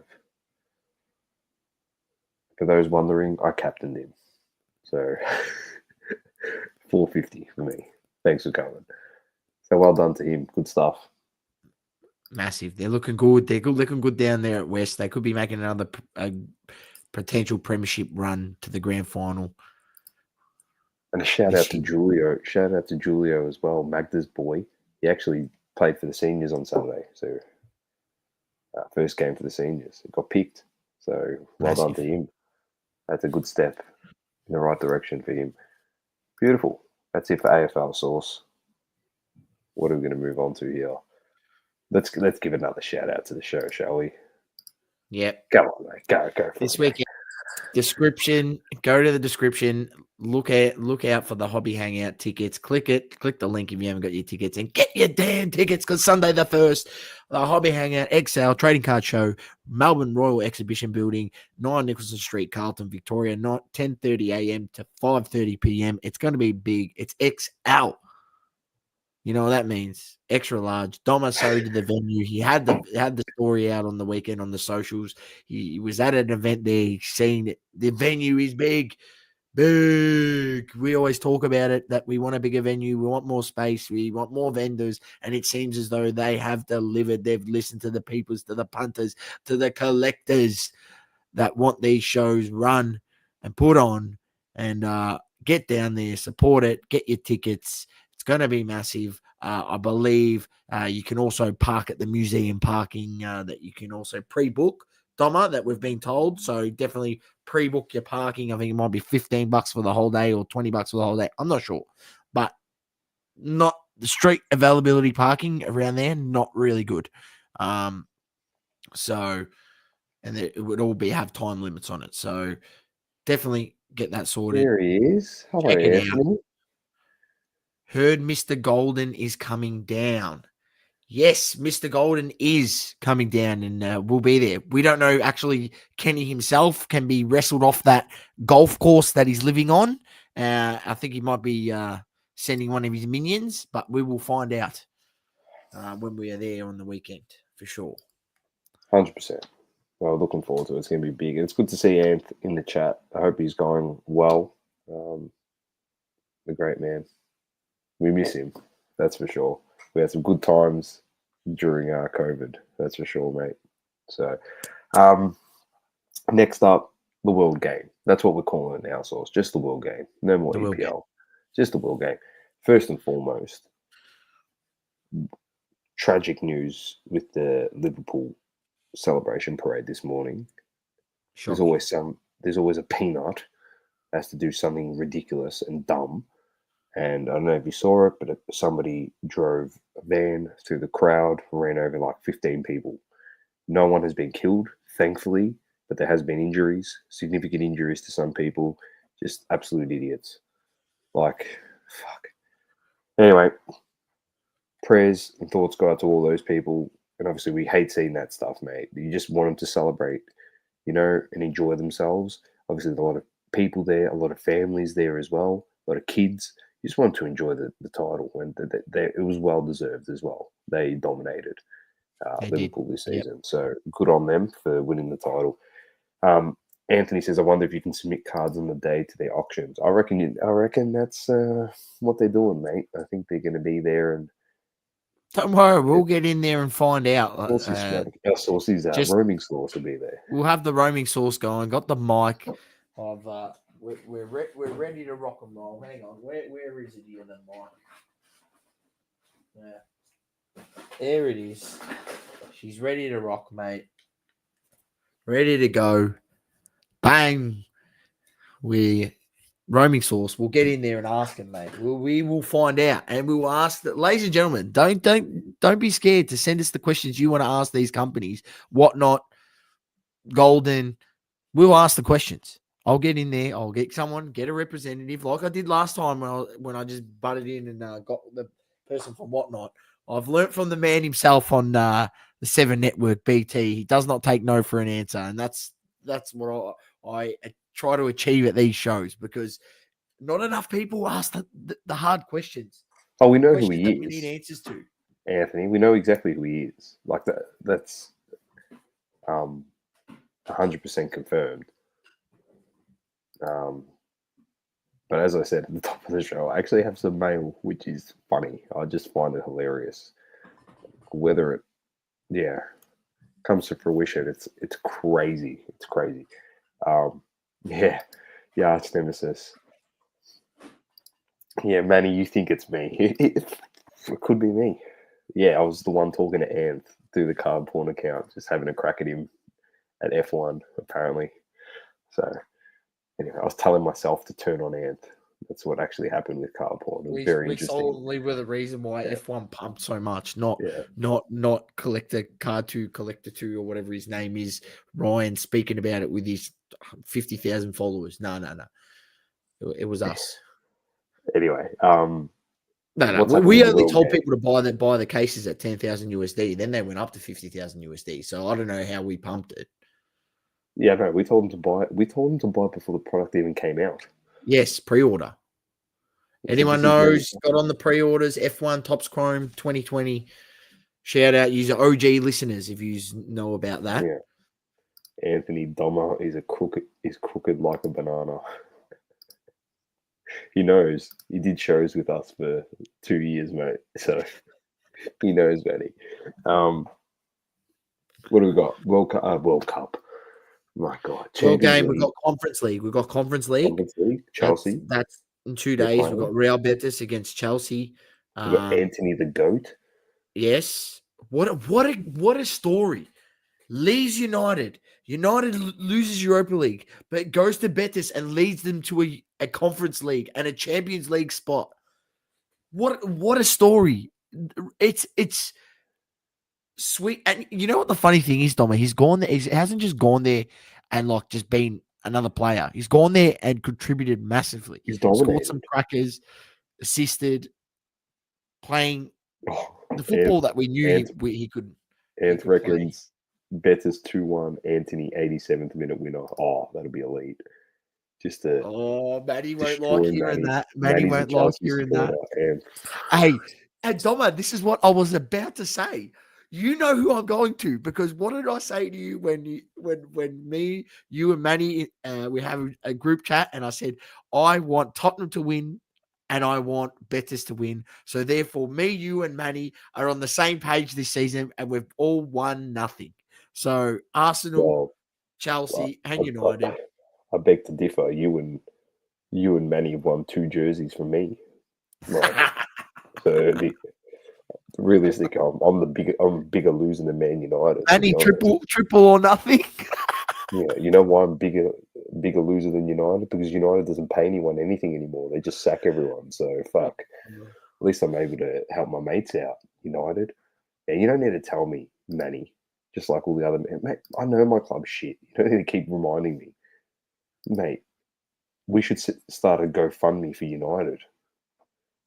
For those wondering, I captained him. So, 450 for me. Thanks for coming. So well done to him. Good stuff. Massive. They're looking good. They're looking good down there at West. They could be making another potential premiership run to the grand final. And a shout out to Julio. Shout out to Julio as well, Magda's boy. He actually played for the seniors on Saturday. So, first game for the seniors. He got picked. So, well done to him. That's a good step in the right direction for him. Beautiful. That's it for AFL Source. What are we going to move on to here? Let's give another shout out to the show, shall we? Yep. Go on, mate. Go. This weekend, description. Go to the description. Look out for the Hobby Hangout tickets. Click it. Click the link if you haven't got your tickets, and get your damn tickets, because Sunday the 1st, the Hobby Hangout XL Trading Card Show, Melbourne Royal Exhibition Building, 9 Nicholson Street, Carlton, Victoria, not 10:30 a.m. to 5:30 p.m. It's going to be big. It's XL. You know what that means? Extra large. Doma showed the venue. He had the story out on the weekend on the socials. He was at an event there. He's seen it. The venue is big. big. We always talk about it, that we want a bigger venue. We want more space. We want more vendors. And it seems as though they have delivered. They've listened to the peoples, to the punters, to the collectors that want these shows run and put on, and get down there, support it, get your tickets. It's going to be massive. I believe you can also park at the museum parking that you can also pre-book, Doma, that we've been told. So definitely pre-book your parking. I think it might be $15 for the whole day or $20 for the whole day. I'm not sure. But not the street availability parking around there, not really good. So, and it would all have time limits on it. So definitely get that sorted. There he is. Hello, Check it out. Anthony. Heard Mr. Golden is coming down. Yes, Mr. Golden is coming down, and we'll be there. We don't know, actually, Kenny himself can be wrestled off that golf course that he's living on. I think he might be sending one of his minions, but we will find out when we are there on the weekend, for sure. 100%. Well, looking forward to it. It's going to be big. It's good to see Anth in the chat. I hope he's going well. The great man. We miss him, that's for sure. We had some good times during COVID, that's for sure, mate. So, next up, the World Game. That's what we're calling it now, Source. Just the World Game. No more EPL. Just the World Game. First and foremost, tragic news with the Liverpool celebration parade this morning. There's always a peanut that has to do something ridiculous and dumb. And I don't know if you saw it, but somebody drove a van through the crowd, ran over like 15 people. No one has been killed, thankfully, but there has been injuries, significant injuries to some people. Just absolute idiots. Like, fuck. Anyway, prayers and thoughts go out to all those people. And obviously we hate seeing that stuff, mate. You just want them to celebrate, and enjoy themselves. Obviously, there's a lot of people there, a lot of families there as well, a lot of kids. You just want to enjoy the title, and it was well deserved as well. They dominated Liverpool this season, so good on them for winning the title. Anthony says, "I wonder if you can submit cards on the day to their auctions." I reckon that's what they're doing, mate. I think they're going to be there, and don't worry, we'll get in there and find out. Our sources, roaming source will be there. We'll have the roaming source going. Got the mic. We're ready to rock and roll. Hang on, where is it here? The mic. Yeah, there it is. She's ready to rock, mate. Ready to go. Bang. We roaming source. We'll get in there and ask him, mate. We will find out, and we will ask that, ladies and gentlemen. Don't be scared to send us the questions you want to ask these companies. Whatnot, Golden. We'll ask the questions. I'll get in there. I'll get a representative like I did last time when I just butted in and got the person from Whatnot. I've learnt from the man himself on the 7 Network, BT. He does not take no for an answer, and that's what I try to achieve at these shows, because not enough people ask the hard questions. Oh, we know who he is. We need answers to. Anthony, we know exactly who he is. Like that. That's 100% confirmed. But as I said at the top of the show, I actually have some mail, which is funny. I just find it hilarious. Whether it, comes to fruition, it's crazy. It's crazy. Arch Nemesis. Yeah, Manny, you think it's me? It could be me. Yeah, I was the one talking to Anth through the Cardporn account, just having a crack at him at F1, apparently. So, anyway, I was telling myself to turn on Anth. That's what actually happened with Cardporn. It was very interesting. We solely were the reason why F1 pumped so much, not Collector Card 2, Collector 2, or whatever his name is. Ryan speaking about it with his 50,000 followers. No. It was us. Anyway, no. We only told people to buy the cases at 10,000 USD. Then they went up to 50,000 USD. So I don't know how we pumped it. Yeah, no, we told them to buy it. We told them to buy it before the product even came out. Yes, pre-order. Anyone knows, got on the pre-orders, F1 Topps Chrome 2020. Shout out, user OG listeners, if you know about that. Yeah. Anthony Doma is crooked like a banana. He knows. He did shows with us for 2 years, mate. So he knows, Benny. What do we got? World Cup. My God. Well, Champions game, we've League. got Conference League. We've got Conference League. Conference League. Chelsea. That's in 2 They're days. We've playing. got Real Betis against Chelsea. We've got Anthony the GOAT. Yes. What a story. Leeds United. United loses Europa League, but goes to Betis and leads them to a Conference League and a Champions League spot. What a story. It's sweet. And you know what the funny thing is, Doma? He's gone there. He hasn't just gone there and like just been another player. He's gone there and contributed massively. He's Scored dominated. some crackers, assisted, playing Oh, the football that we knew he could. Ant could reckons Betis 2-1, Anthony 87th minute winner. Oh, that'll be elite. Just to Oh, Matty won't destroy like hearing Manny. that. Matty Manny's a won't like Chelsea hearing that. supporter, and Hey, and Doma, this is what I was about to say. You know who I'm going to, because what did I say to you when me, you and Manny, we have a group chat, and I said I want Tottenham to win and I want Betis to win. So therefore, me, you, and Manny are on the same page this season, and we've all won nothing. So Arsenal, well, Chelsea, and United. I beg to differ. You and Manny have won 2 jerseys from me. Like, so realistic, I'm a bigger loser than Man United. Manny, triple or nothing. Yeah, you know why I'm bigger loser than United? Because United doesn't pay anyone anything anymore. They just sack everyone. So fuck. At least I'm able to help my mates out. United, and you don't need to tell me, Manny. Just like all the other men, mate. I know my club's shit. You don't need to keep reminding me, mate. We should start a GoFundMe for United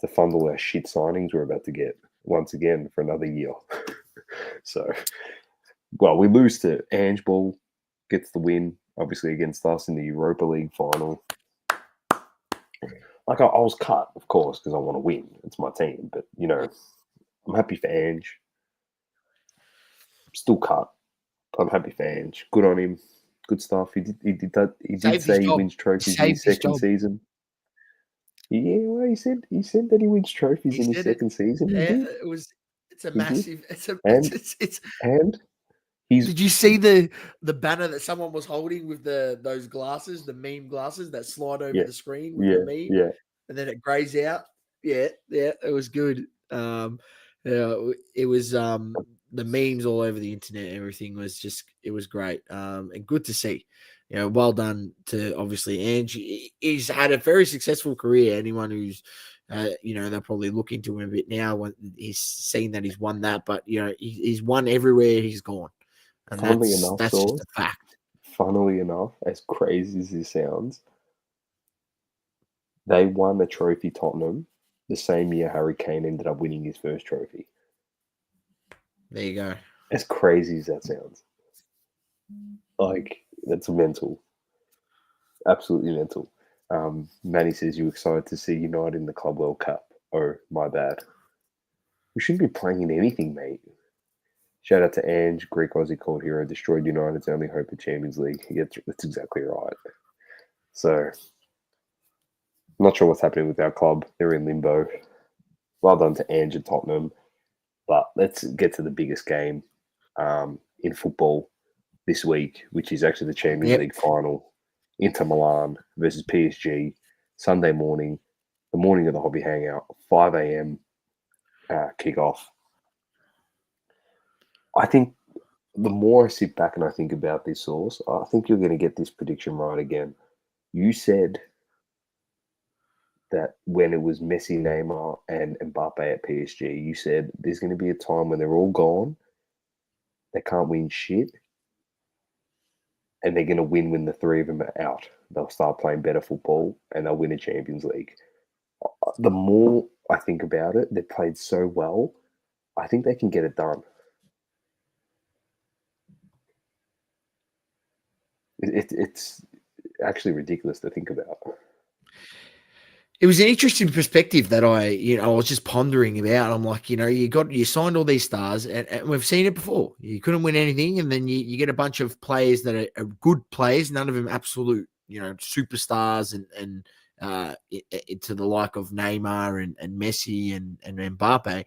to fund all our shit signings we're about to get once again for another year. So, well, we lose to Ange Ball. Gets the win, obviously, against us in the Europa League final. Like, I was cut, of course, because I want to win. It's my team. But, you know, I'm happy for Ange. I'm still cut. I'm happy for Ange. Good on him. Good stuff. He did that. He did say he wins trophies in his second season. Yeah, well, he said that he wins trophies in his second season. Yeah, it's a massive. And did you see the banner that someone was holding with those glasses, the meme glasses that slide over the screen with the meme? Yeah. And then it grays out. Yeah, it was good. It was the memes all over the internet. Everything was it was great. And good to see. You know, well done to obviously Ange. He's had a very successful career. Anyone who's they'll probably look into him a bit now when he's seen that he's won that, but you know, he's won everywhere he's gone. And that's just a fact. Funnily enough, as crazy as this sounds, they won the trophy, Tottenham, the same year Harry Kane ended up winning his first trophy. There you go. As crazy as that sounds. Like, that's mental. Absolutely mental. Manny says, you excited to see United in the Club World Cup? Oh, my bad. We shouldn't be playing in anything, mate. Shout out to Ange, Greek Aussie called hero, destroyed United's only hope at Champions League. Yeah, that's exactly right. So, I'm not sure what's happening with our club. They're in limbo. Well done to Ange and Tottenham. But let's get to the biggest game in football this week, which is actually the Champions League final. Inter Milan versus PSG, Sunday morning, the morning of the Hobby Hangout, 5 a.m. Kickoff. I think the more I sit back and I think about this source, I think you're going to get this prediction right again. You said that when it was Messi, Neymar, and Mbappe at PSG, you said there's going to be a time when they're all gone, they can't win shit, and they're going to win when the three of them are out. They'll start playing better football, and they'll win a Champions League. The more I think about it, they've played so well, I think they can get it done. It's actually ridiculous to think about. It was an interesting perspective that I was just pondering about. I'm like, you signed all these stars, and we've seen it before. You couldn't win anything, and then you get a bunch of players that are good players, none of them absolute, superstars and to the like of Neymar and Messi and Mbappe,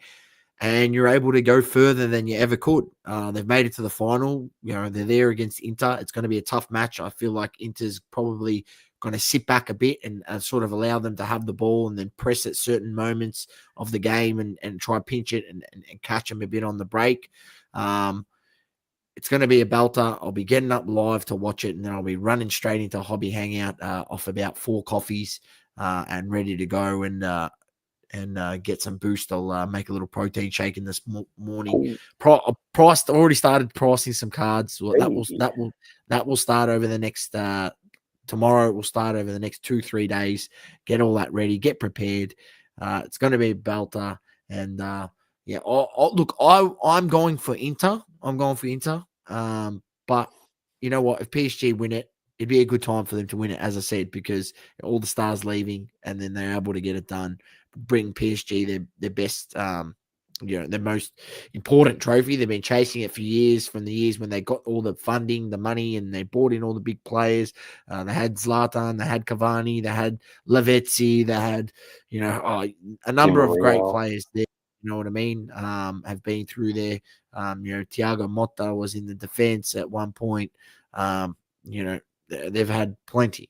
and you're able to go further than you ever could. They've made it to the final. They're there against Inter. It's going to be a tough match. I feel like Inter's probably going to sit back a bit and sort of allow them to have the ball and then press at certain moments of the game and try pinch it and catch them a bit on the break. It's going to be a belter. I'll be getting up live to watch it, and then I'll be running straight into Hobby Hangout off about 4 coffees and ready to go and get some boost. I'll make a little protein shake in this morning. Already started pricing some cards. Well, that will start over the next tomorrow. It will start over the next 2-3 days. Get all that ready. Get prepared. It's going to be a belter, and yeah. Look, I'm going for Inter. But you know what? If PSG win it, it'd be a good time for them to win it, as I said, because all the stars leaving, and then they're able to get it done. Bring PSG their best, their most important trophy. They've been chasing it for years, from the years when they got all the funding, the money, and they brought in all the big players. They had Zlatan, they had Cavani, they had Lavezzi, they had, a number of great players there. You know what I mean? Have been through there. Thiago Motta was in the defense at one point. They've had plenty.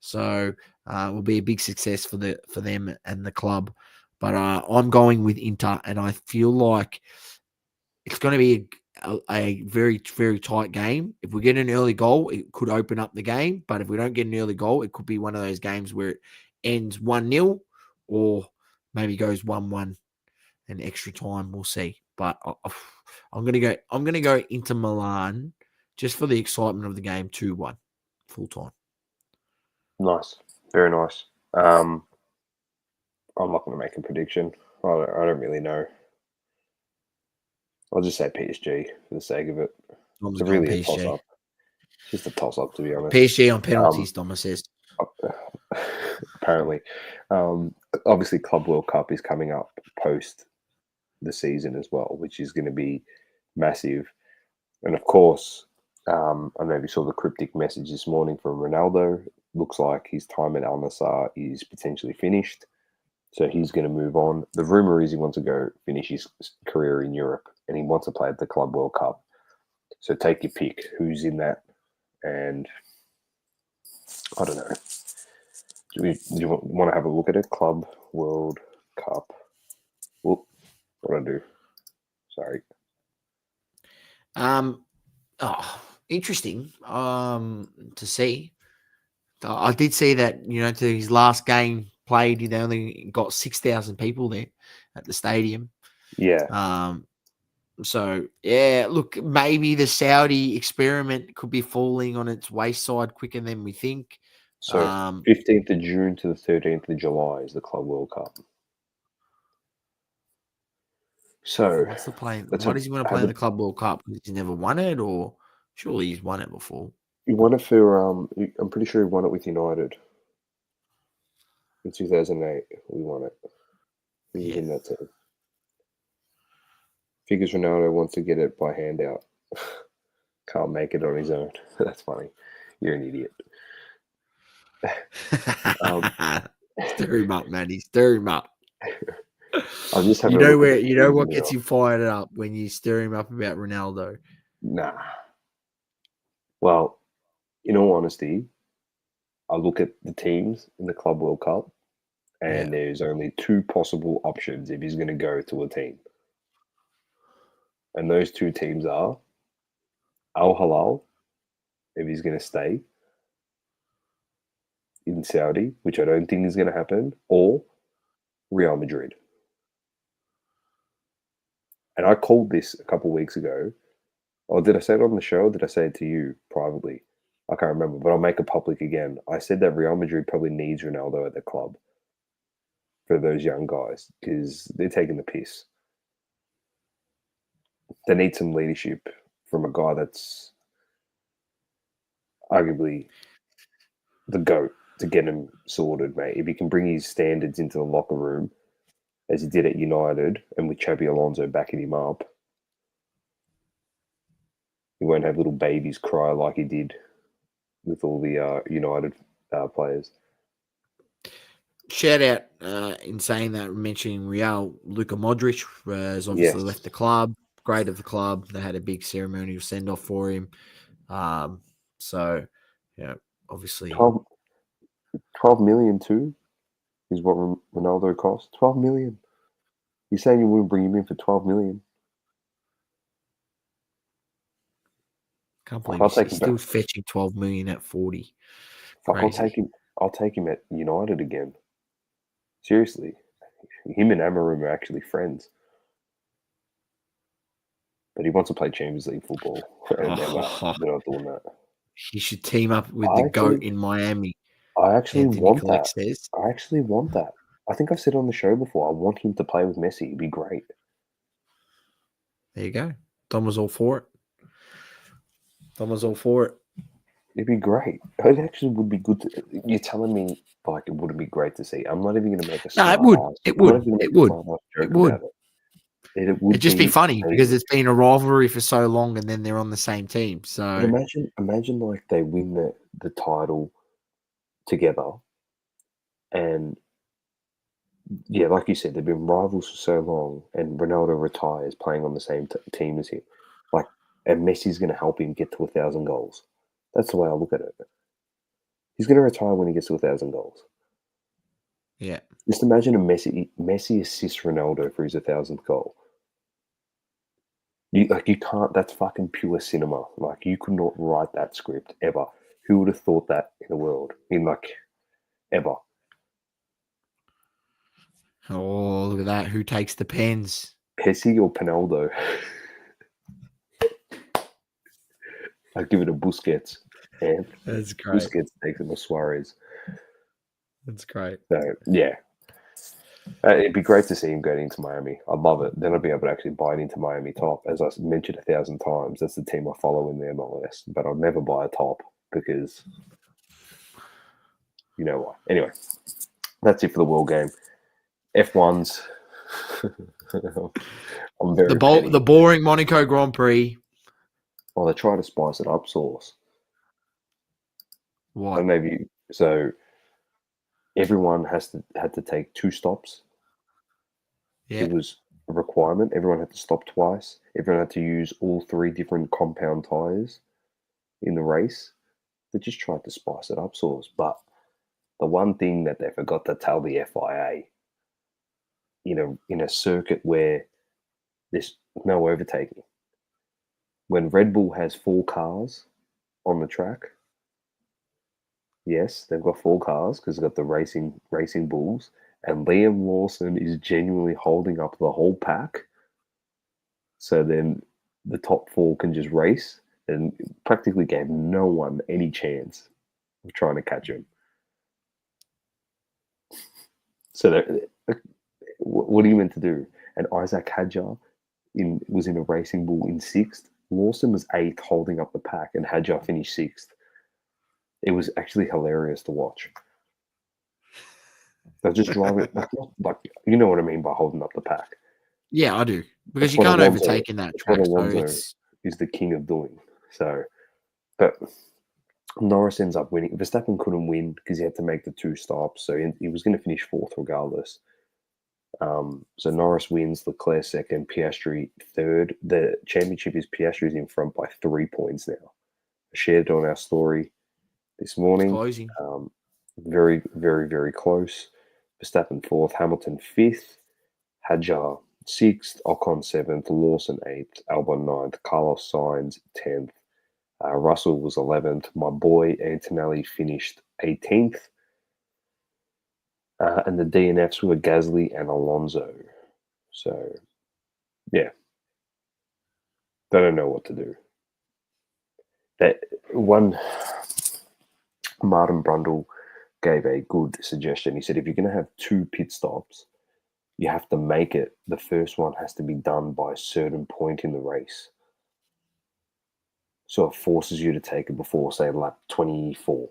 So it will be a big success for them and the club. But I'm going with Inter, and I feel like it's going to be a very, very tight game. If we get an early goal, it could open up the game. But if we don't get an early goal, it could be one of those games where it ends 1-0 or maybe goes 1-1 and extra time. We'll see. But I'm gonna go Inter Milan just for the excitement of the game. 2-1 full time. Nice, very nice. I'm not going to make a prediction. I don't really know. I'll just say PSG for the sake of it. It's really a toss-up. Just a toss-up, to be honest. PSG on penalties, Thomas says. Apparently. Obviously, Club World Cup is coming up post the season as well, which is going to be massive. And of course, I don't know if you saw the cryptic message this morning from Ronaldo. Looks like his time at Al Nassr is potentially finished. So he's going to move on. The rumor is he wants to go finish his career in Europe, and he wants to play at the Club World Cup. So take your pick who's in that. And I don't know. Do you want to have a look at it? Club World Cup. Whoop. What do I do? Sorry. Interesting to see. I did see that, to his last game played, he only got 6,000 people there at the stadium. Yeah. So, yeah, look, maybe the Saudi experiment could be falling on its wayside quicker than we think. So 15th of June to the 13th of July is the Club World Cup. So what's the plan? Why does he want to play in the Club World Cup? Because he's never won it, or surely he's won it before? He won it for, I'm pretty sure he won it with United. In 2008, we won it. He was in that team. Figures Ronaldo wants to get it by handout. Can't make it on his own. That's funny. You're an idiot. Stir him up, man. Stir him up. I'm just having what gets you fired up when you stir him up about Ronaldo? Nah. Well, in all honesty, I look at the teams in the Club World Cup, and there's only 2 possible options if he's going to go to a team. And those 2 teams are Al Hilal, if he's going to stay in Saudi, which I don't think is going to happen, or Real Madrid. And I called this a couple of weeks ago. Or did I say it on the show? Or did I say it to you privately? I can't remember, but I'll make it public again. I said that Real Madrid probably needs Ronaldo at the club for those young guys because they're taking the piss. They need some leadership from a guy that's arguably the GOAT to get him sorted, mate. If he can bring his standards into the locker room, as he did at United, and with Xabi Alonso backing him up, he won't have little babies cry like he did with all the United players. shout out in saying that, mentioning Real, Luka Modric has obviously Yes. left the club. Great of the club. They had a big ceremonial send off for him. So, yeah, obviously. 12 million too is what Ronaldo cost. 12 million. You're saying you wouldn't bring him in for 12 million? Can't Fuck, believe I'll he's take him still back. fetching 12 million at 40. Fuck, I'll Crazy. take him. I'll take him at United again. Seriously, him and Amarim are actually friends. But he wants to play Champions League football, and they're not doing that. He should team up with the I GOAT actually, in Miami, I actually Anthony want Collect that. says. I actually want that. I think I've said on the show before. I want him to play with Messi. It'd be great. There you go. Dom was all for it. Dom was all for it. It'd be great. It actually would be good. You're telling me like it wouldn't be great to see. I'm not even going to make a No, smart it would. ass. It I'm not would. even going to It make a would. smart ass It joke would. about it. It would It'd just be funny because amazing. it's been a rivalry for so long and then they're on the same team. But So, imagine like they win the title together, and yeah, like you said, they've been rivals for so long, and Ronaldo retires playing on the same team as him, like, and Messi's going to help him get to 1,000 goals. That's the way I look at it. He's going to retire when he gets to 1,000 goals. yeah. Just imagine a Messi assists Ronaldo for his 1,000th goal. You can't. That's fucking pure cinema. Like, you could not write that script ever. Who would have thought that in the world? Ever. Oh, look at that. Who takes the pens? Pessi or Pinaldo? I'd give it a Busquets. And That's great. Busquets takes it to Suarez. That's great. So, yeah. It'd be great to see him going into Miami. I'd love it. Then I'd be able to actually buy it into Miami top. As I mentioned 1,000 times, that's the team I follow in the MLS. But I'll never buy a top because you know why. Anyway, that's it for the World Game. F1s. I'm very petty. The boring Monaco Grand Prix. Well, they try to spice it up, Sauce. I What? don't know if you. So everyone had to take 2 stops. Yeah. It was a requirement. Everyone had to stop twice. Everyone had to use all 3 different compound tires in the race. They just tried to spice it up, Sauce. But the one thing that they forgot to tell the FIA, in a circuit where there's no overtaking, when Red Bull has 4 cars on the track, yes, they've got 4 cars because they've got the racing bulls, and Liam Lawson is genuinely holding up the whole pack. So then the top 4 can just race, and practically gave no one any chance of trying to catch him. So what are you meant to do? And Isaac Hadjar was in a racing bull in 6th. Lawson was 8th, holding up the pack, and Hadjar finished 6th. It was actually hilarious to watch. They're just driving like you know what I mean by holding up the pack. Yeah, I do. Because That's you what can't Alonso- overtake in that that's track. what So Alonso it's is the king of doing. So, but Norris ends up winning. Verstappen couldn't win because he had to make the 2 stops, so he was going to finish 4th regardless. So Norris wins, Leclerc 2nd, Piastri 3rd. The championship is Piastri's in front by 3 points now. I shared it on our story this morning. closing. Very, very, very close. Verstappen 4th, Hamilton 5th, Hadjar 6th, Ocon 7th, Lawson 8th, Albon 9th, Carlos Sainz 10th, Russell was 11th. My boy Antonelli finished 18th. And the DNFs were Gasly and Alonso. So, yeah. They don't know what to do. That one, Martin Brundle gave a good suggestion. He said, if you're going to have 2 pit stops, you have to make it. The first one has to be done by a certain point in the race. So it forces you to take it before, say, lap 24.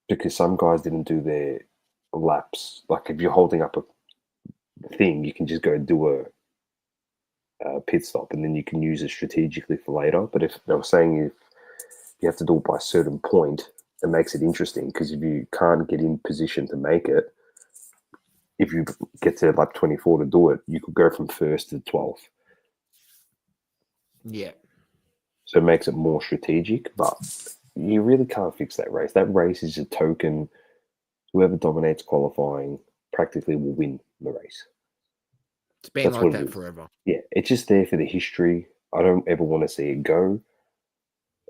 Because some guys didn't do their laps. Like, if you're holding up a thing, you can just go do a pit stop, and then you can use it strategically for later. But if they were saying if you have to do it by a certain point, it makes it interesting because if you can't get in position to make it, if you get to like 24 to do it, you could go from 1st to 12th. Yeah. So it makes it more strategic, but you really can't fix that race. That race is a token. Whoever dominates qualifying practically will win the race. It's been That's like what it that is. forever. Yeah, it's just there for the history. I don't ever want to see it go.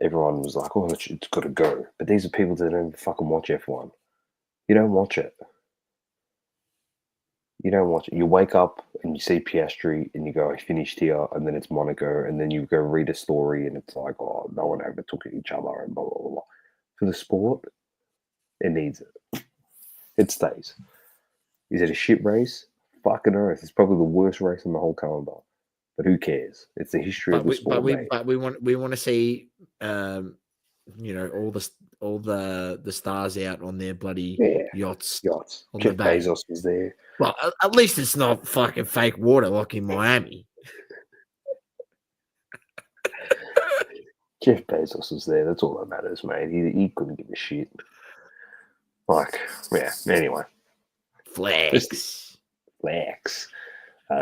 Everyone was like, oh, it's got to go. But these are people that don't even fucking watch F1. You don't watch it. You don't watch it. You wake up and you see Piastri and you go, I finished here, and then it's Monaco, and then you go read a story and it's like, oh, no one overtook each other and blah, blah, blah, blah. For the sport, it needs it. It stays. Is it a shit race? Fucking earth. It's probably the worst race in the whole calendar. But who cares? It's the history of the sport, mate. But we want to see all the stars out on their bloody yachts. On Jeff the bay. Bezos is there. Well, at least it's not fucking fake water like in Miami. Jeff Bezos was there. That's all that matters, mate. He couldn't give a shit. Like, yeah. Anyway. Flex.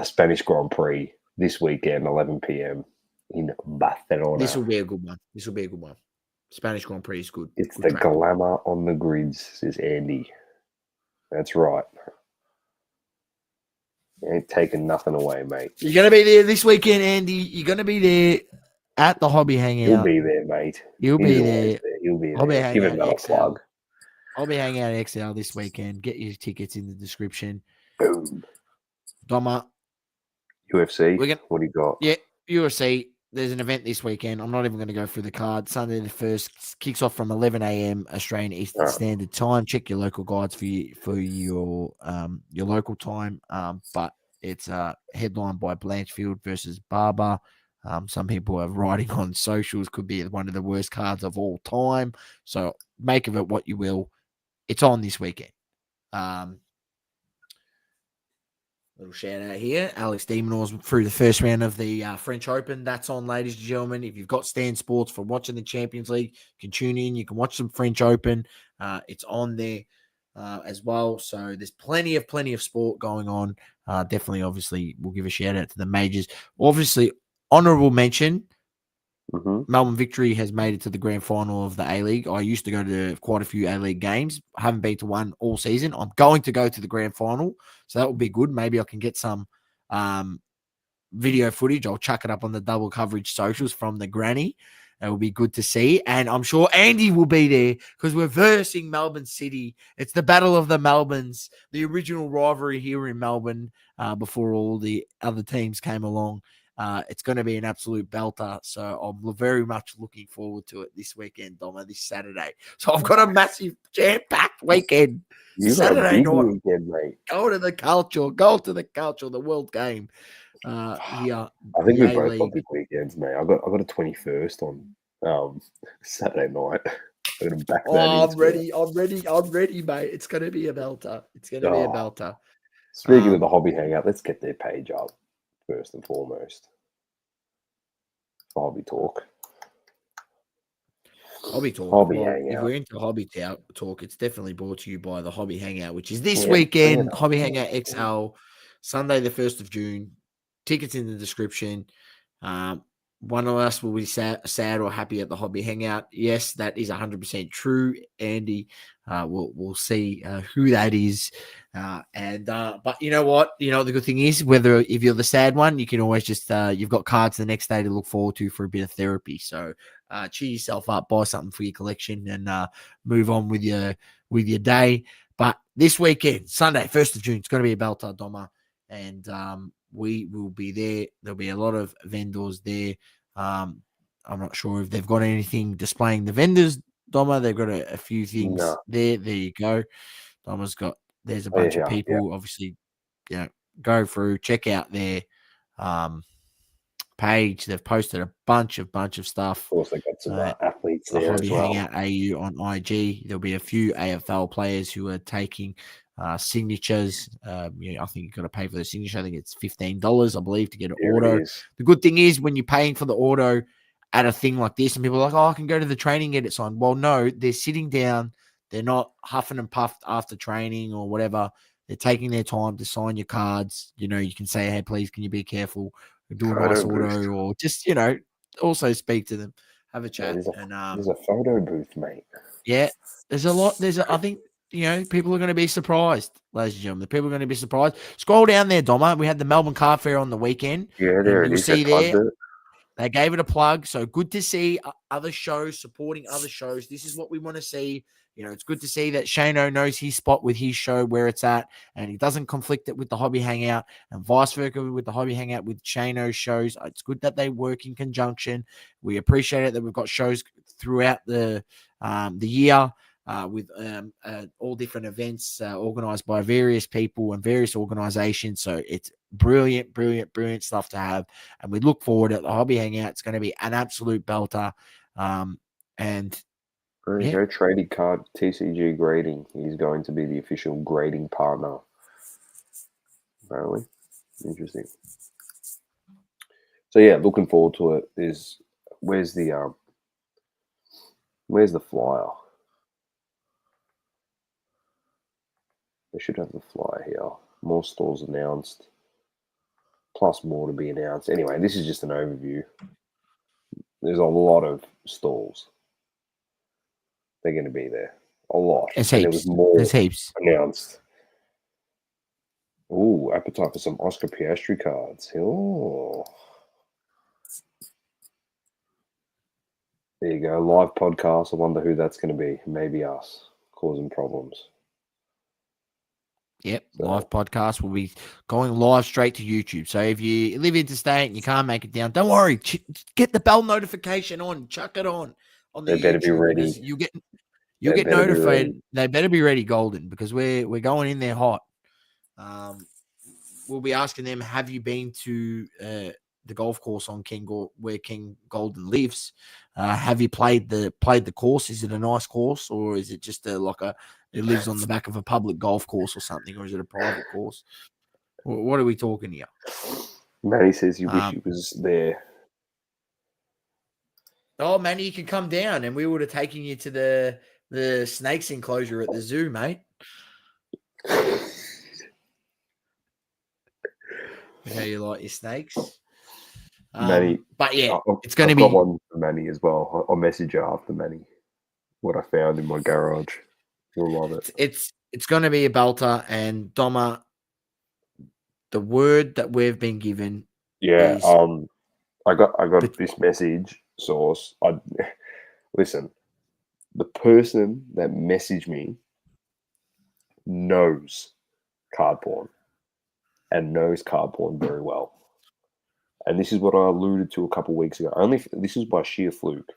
Spanish Grand Prix this weekend, 11 p.m. in Barcelona. This will be a good one. Spanish Grand Prix is good. It's good the glamour on the grids, says Andy. That's right. You ain't taking nothing away, mate. You're going to be there this weekend, Andy. You're going to be there at the Hobby Hangout. You'll be there, mate. You'll be there. You'll be Hobby there. Give it another XL. plug. I'll be hanging out at XL this weekend. Get your tickets in the description. Boom. Doma. UFC. What do you got? Yeah, UFC. There's an event this weekend. I'm not even going to go through the card. Sunday the 1st kicks off from 11 a.m. Australian Eastern Standard Time. Check your local guides for your local time. But it's headlined by Blanchfield versus Barber. Some people are writing on socials. Could be one of the worst cards of all time. So make of it what you will. It's on this weekend. Little shout out here. Alex Demonor's through the first round of the French Open. That's on, ladies and gentlemen. If you've got Stan Sports for watching the Champions League, you can tune in. You can watch some French Open. It's on there as well. So there's plenty of sport going on. Definitely, obviously, we'll give a shout out to the majors. Obviously, honourable mention. Melbourne Victory has made it to the grand final of the A-League. I used to go to quite a few A-League games. I haven't been to one all season. I'm going to go to the grand final, so that will be good. Maybe I can get some video footage. I'll chuck it up on the double coverage socials from the granny. It will be good to see. And I'm sure Andy will be there because we're versing Melbourne City. It's the Battle of the Melbournes, the original rivalry here in Melbourne before all the other teams came along. It's going to be an absolute belter. So I'm very much looking forward to it this weekend, Doma, this Saturday. So I've got a massive jam-packed weekend. Saturday night. Weekend, mate. Go to the culture, the world game. Here. I think we both got big weekends, mate. I got a 21st on Saturday night. I'm gonna back that I'm ready, mate. It's going to be a belter. Speaking of the Hobby Hangout, let's get their page up first and foremost. Hobby Talk. Hobby Hangout. If we're into Hobby Talk, it's definitely brought to you by the Hobby Hangout, which is this weekend. Yeah. Hobby Hangout XL, Sunday the 1st of June. Tickets in the description. One of us will be sad or happy at the Hobby Hangout. Yes, that is 100% true, Andy. We'll see who that is. But you know what? You know the good thing is, if you're the sad one, you can always just you've got cards the next day to look forward to for a bit of therapy. So cheer yourself up, buy something for your collection, and move on with your day. But this weekend, Sunday, 1st of June, it's going to be a belter, Doma, and we will be there. There'll be a lot of vendors there. I'm not sure if they've got anything displaying the vendors, Doma. They've got a few things there. There you go. Doma's there's a bunch of people, obviously, go through, check out their page. They've posted a bunch of stuff. Of course, they've got some athletes there Hobby as well. Hangout AU on IG. There'll be a few AFL players who are taking signatures. I think you've got to pay for the signature. I think it's $15, I believe, to get an auto. The good thing is when you're paying for the auto, at a thing like this, and people are like, "Oh, I can go to the training and get it signed." Well, no, they're sitting down. They're not huffing and puffed after training or whatever. They're taking their time to sign your cards. You can say, "Hey, please, can you be careful? Do a nice Photo auto," booth. or just also speak to them, have a Yeah, chat, and there's a photo booth, mate. yeah, there's a lot. I think people are going to be surprised, ladies and gentlemen. People are going to be surprised. Scroll down there, Doma. We had the Melbourne Car Fair on the weekend, Yeah, there and it you'll is. They see plugged there it. they gave it a plug. So good to see other shows supporting other shows. This is what we want to see. It's good to see that Shano knows his spot with his show where it's at, and he doesn't conflict it with the Hobby Hangout, and vice versa with the Hobby Hangout with Shano's shows. It's good that they work in conjunction. We appreciate it that we've got shows throughout the year. With all different events organized by various people and various organizations. So it's brilliant, brilliant, brilliant stuff to have. And we look forward at the Hobby Hangout. It's going to be an absolute belter. And There you go. Trading card TCG grading. He's going to be the official grading partner. Apparently. Interesting. So yeah, looking forward to it. Where's the flyer? They should have the flyer here. More stalls announced. Plus more to be announced. Anyway, this is just an overview. There's a lot of stalls. They're going to be there. A lot. There's and heaps. there was more There's heaps. announced. Ooh, appetite for some Oscar Piastri cards. Oh. There you go. Live podcast. I wonder who that's going to be. Maybe us causing problems. Yep, live podcast will be going live straight to YouTube. So if you live interstate and you can't make it down, don't worry. Get the bell notification on. Chuck it on the They better YouTube. be ready. You get notified. They better be ready, golden, because we're going in there hot. We'll be asking them, have you been to the golf course on where King Golden lives? Have you played the course? Is it a nice course, or is it just it lives on the back of a public golf course or something, or is it a private course? What are we talking here? Manny says he wish he was there. Oh, Manny, you can come down, and we would have taken you to the snakes enclosure at the zoo, mate. How you like your snakes? Manny, but yeah, it's going to be. I've got one for Manny as well. I'll message you after, Manny, what I found in my garage. You'll love it. It's going to be a belter, and Doma, the word that we've been given. Yeah, is, I got this message source. Listen, the person that messaged me knows Cardporn and knows Cardporn very well. And this is what I alluded to a couple of weeks ago. This is by sheer fluke.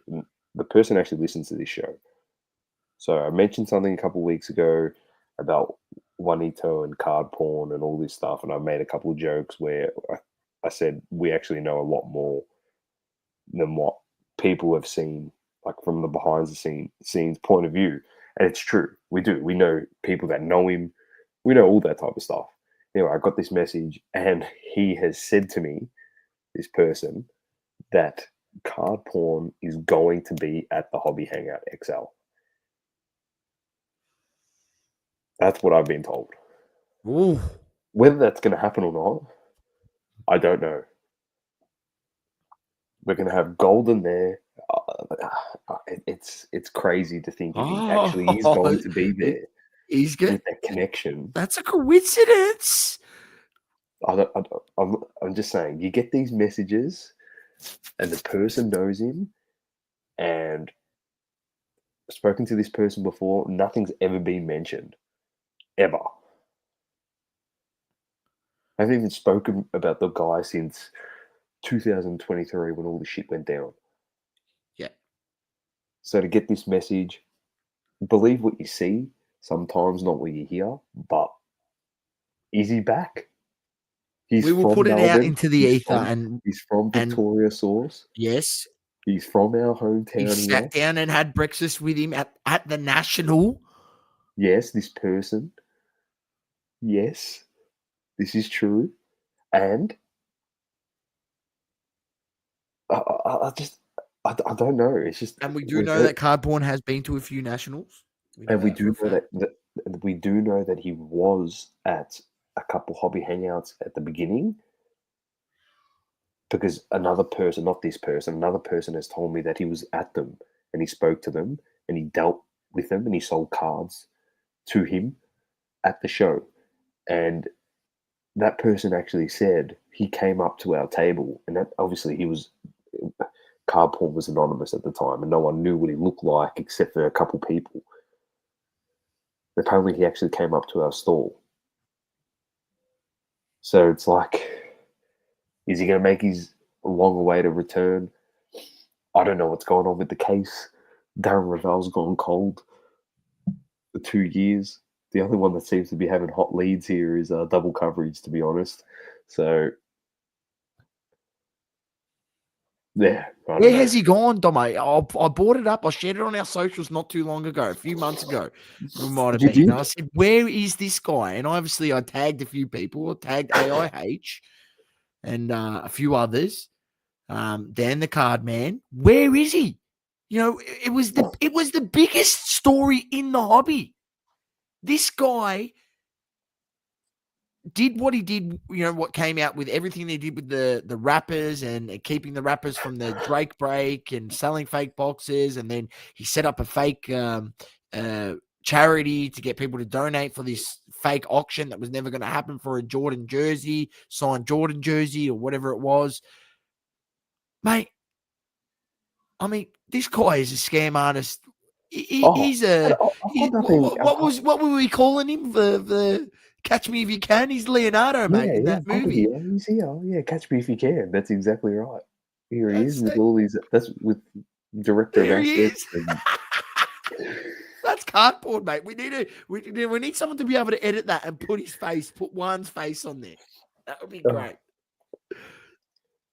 The person actually listens to this show. So I mentioned something a couple of weeks ago about Juanito and Cardporn and all this stuff, and I made a couple of jokes where I said we actually know a lot more than what people have seen, like from the behind the scenes point of view. And it's true. We do. We know people that know him. We know all that type of stuff. Anyway, I got this message, and he has said to me, this person, that Cardporn is going to be at the Hobby Hangout XL. That's what I've been told. Ooh. Whether that's going to happen or not, I don't know. We're going to have Golden there. It's crazy to think if he actually is going to be there. He's good. With that connection. That's a coincidence. I'm just saying, you get these messages, and the person knows him, and I've spoken to this person before. Nothing's ever been mentioned, ever. I haven't even spoken about the guy since 2023 when all the shit went down. Yeah. So to get this message, believe what you see, sometimes not what you hear, but is he back? We will put it out into the ether, he's from Victoria Source. Yes. He's from our hometown. He sat down and had breakfast with him at the National. Yes, this person. Yes, this is true. And I just, I don't know. It's just, And we do know that Cardporn has been to a few nationals. and we do for a know fact. that we do know that he was at a couple hobby hangouts at the beginning, because another person, not this person, another person has told me that he was at them and he spoke to them and he dealt with them and he sold cards to him at the show. And that person actually said he came up to our table, and that obviously Cardporn was anonymous at the time and no one knew what he looked like except for a couple people. Apparently he actually came up to our stall. So it's like, is he going to make his long awaited return? I don't know what's going on with the case. Darren Ravel's gone cold for 2 years. The only one that seems to be having hot leads here is double coverage, to be honest. So, yeah. Where has he gone, Domo? I brought it up. I shared it on our socials not too long ago, a few months ago. It might have You been. did? I said, where is this guy? And obviously I tagged a few people. I tagged AIH and a few others. Dan the Card Man. Where is he? You know, it was the biggest story in the hobby. This guy did what he did, you know, what came out with everything they did with the rappers and keeping the rappers from the Drake break and selling fake boxes. And then he set up a fake charity to get people to donate for this fake auction that was never going to happen for a Jordan jersey, signed Jordan jersey or whatever it was. Mate, I mean, this guy is a scam artist. He's a what were we calling him? The Catch Me If You Can. He's Leonardo, mate, in that movie. Yeah, he's here. Yeah, Catch Me If You Can. That's exactly right. Here he is with That's all these. That's with director of There he assets. is. That's Cardboard, mate. We need someone to be able to edit that and put Juan's face on there. That would be great.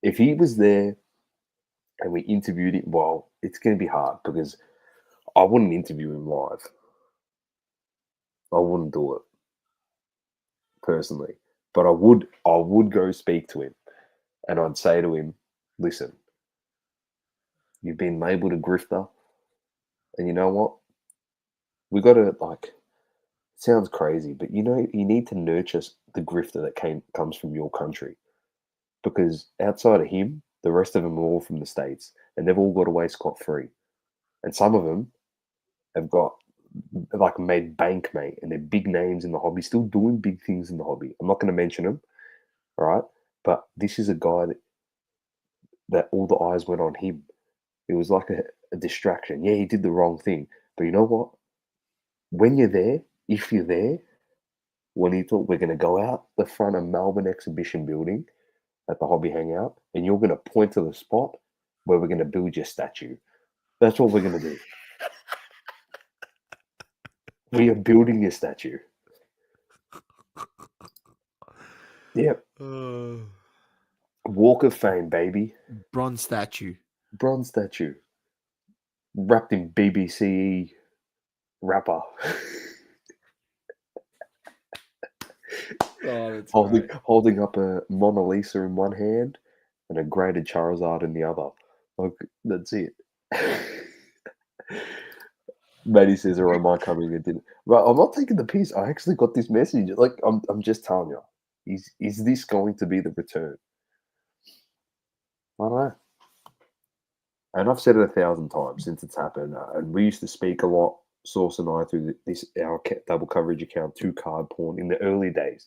If he was there and we interviewed him, well, it's going to be hard because I wouldn't interview him live. I wouldn't do it personally, but I would go speak to him, and I'd say to him, "Listen, you've been labelled a grifter, and you know what? We got to like." It sounds crazy, but you know you need to nurture the grifter that comes from your country, because outside of him, the rest of them are all from the States, and they've all got away scot-free, and some of them have got like made bank, mate, and they're big names in the hobby, still doing big things in the hobby. I'm not going to mention them, all right? But this is a guy that all the eyes went on him. It was like a distraction. Yeah, he did the wrong thing, but you know what? When you're there, if you're there, when you thought we're going to go out the front of Melbourne Exhibition Building at the Hobby Hangout, and you're going to point to the spot where we're going to build your statue. That's what we're going to do. We are building your statue. Yep. Walk of Fame, baby. Bronze statue. Bronze statue. Wrapped in BBC wrapper. Holding up a Mona Lisa in one hand and a graded Charizard in the other. Like, that's it. Maddie says, "Or am I coming?" It didn't. Well, I'm not taking the piss. I actually got this message. Like, I'm just telling you. Is this going to be the return? I don't know. And I've said it 1,000 times since it's happened. And we used to speak a lot, Source and I, through our double coverage account to Cardporn in the early days.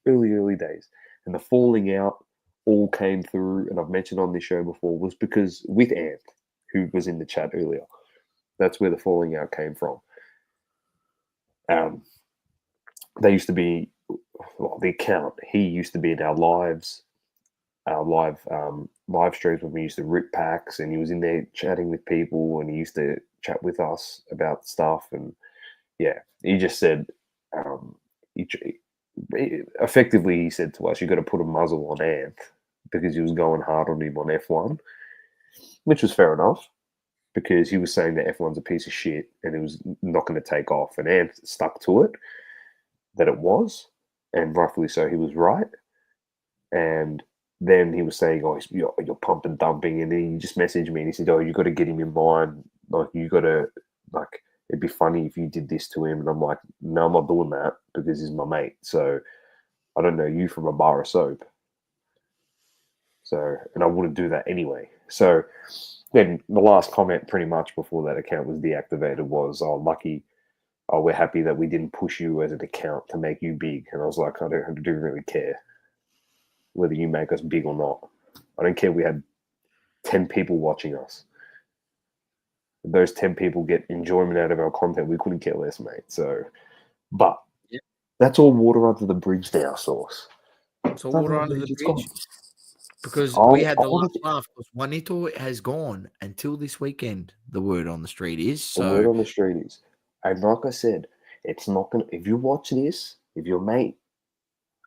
Early days. And the falling out all came through, and I've mentioned on this show before, was because with Ant, who was in the chat earlier, that's where the falling out came from. They used to be, well, the account, he used to be in our live streams when we used to rip packs, and he was in there chatting with people, and he used to chat with us about stuff. And yeah, he just said, effectively, he said to us, "You got to put a muzzle on Ant," because he was going hard on him on F1, which was fair enough, because he was saying that F1's a piece of shit and it was not going to take off. And Ant stuck to it, that it was, and rightfully so, he was right. And then he was saying, "Oh, you're pump and dumping," and then he just messaged me and he said, "Oh, you got to get him in line. Like, you got to like, it'd be funny if you did this to him." And I'm like, "No, I'm not doing that because he's my mate. So I don't know you from a bar of soap. So, and I wouldn't do that anyway." So then the last comment, pretty much before that account was deactivated, was, "Oh, lucky. Oh, we're happy that we didn't push you as an account to make you big." And I was like, I don't really care whether you make us big or not. I don't care we had 10 people watching us. If those 10 people get enjoyment out of our content, we couldn't care less, mate. So, but Yep. that's all water under the bridge now, Source. So water under the It's bridge. gone. Because I we had the wanted last to- laugh because Juanito has gone until this weekend, the word on the street is. The word So on the street is, and like I said, it's not going to, if you watch this, if your mate,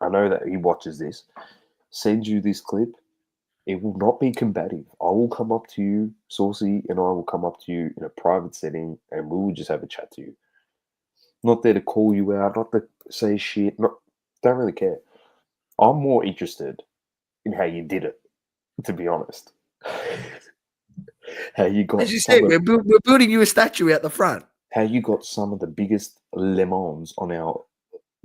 I know that he watches this, sends you this clip, it will not be combative. I will come up to you, Saucy, and I will come up to you in a private setting and we will just have a chat to you. Not there to call you out, not to say shit, don't really care. I'm more interested in how you did it, to be honest. How you got as you said, we're building you a statue out the front. how you got some of the biggest lemons on our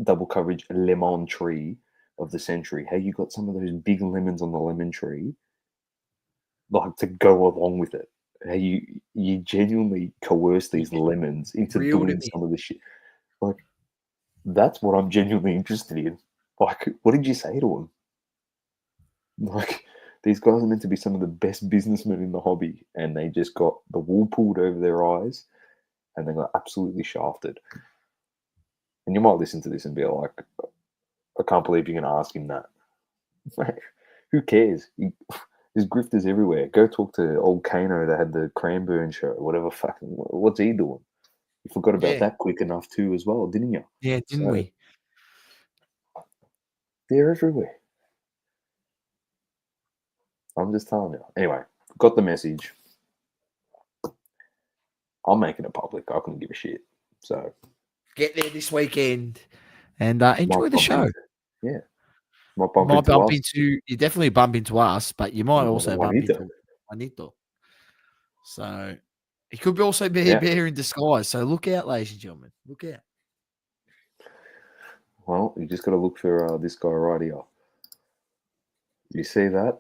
double coverage lemon tree of the century. How you got some of those big lemons on the lemon tree, like, to go along with it. How you genuinely coerce these lemons into Reeled doing it in. some of the shit. Like, that's what I'm genuinely interested in. Like, what did you say to them? Like, these guys are meant to be some of the best businessmen in the hobby, and they just got the wool pulled over their eyes, and they got absolutely shafted. And you might listen to this and be like, I can't believe you're going to ask him that. Like, who cares? There's grifters everywhere. Go talk to old Kano that had the Cranburn show, whatever fucking, what's he doing? You forgot about that quick enough too as well, didn't you? Yeah, didn't So, we? They're everywhere. I'm just telling you. Anyway, got the message. I'm making it public. I couldn't give a shit. So Get there this weekend and enjoy might the bump show. into- might You bump might into bump us. into, you definitely bump into us, but you might No, also bump Juanito. into Juanito. So it could also be Yeah. a bear in disguise. So look out, ladies and gentlemen. Look out. Well, you just got to look for this guy right here. You see that?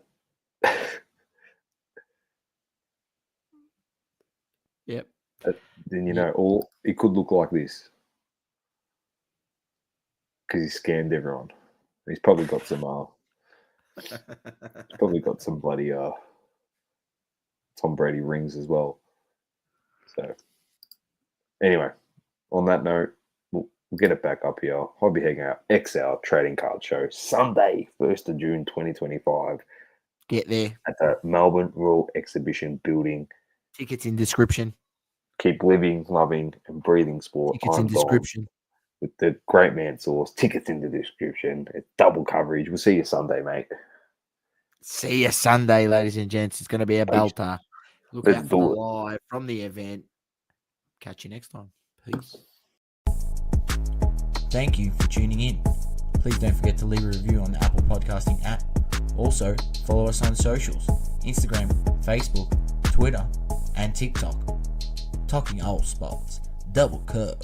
Yep. Then you know, it could look like this because he scammed everyone. He's probably got some. Probably got some bloody Tom Brady rings as well. So anyway, on that note, we'll get it back up here. Hobby Hangout XL Trading Card Show, Sunday, 1st of June 2025 Get there. at the Melbourne Royal Exhibition Building. Tickets in description. Keep living, loving, and breathing sport. Tickets in I'm Dom description. with the great man Source. Tickets in the description. It's double coverage. We'll see you Sunday, mate. See you Sunday, ladies and gents. It's going to be a Peace. belter. Look Let's out for the do it. live from the event. Catch you next time. Peace. Thank you for tuning in. Please don't forget to leave a review on the Apple Podcasting app. Also, follow us on socials: Instagram, Facebook, Twitter, and TikTok. Talking all sports. Double coverage.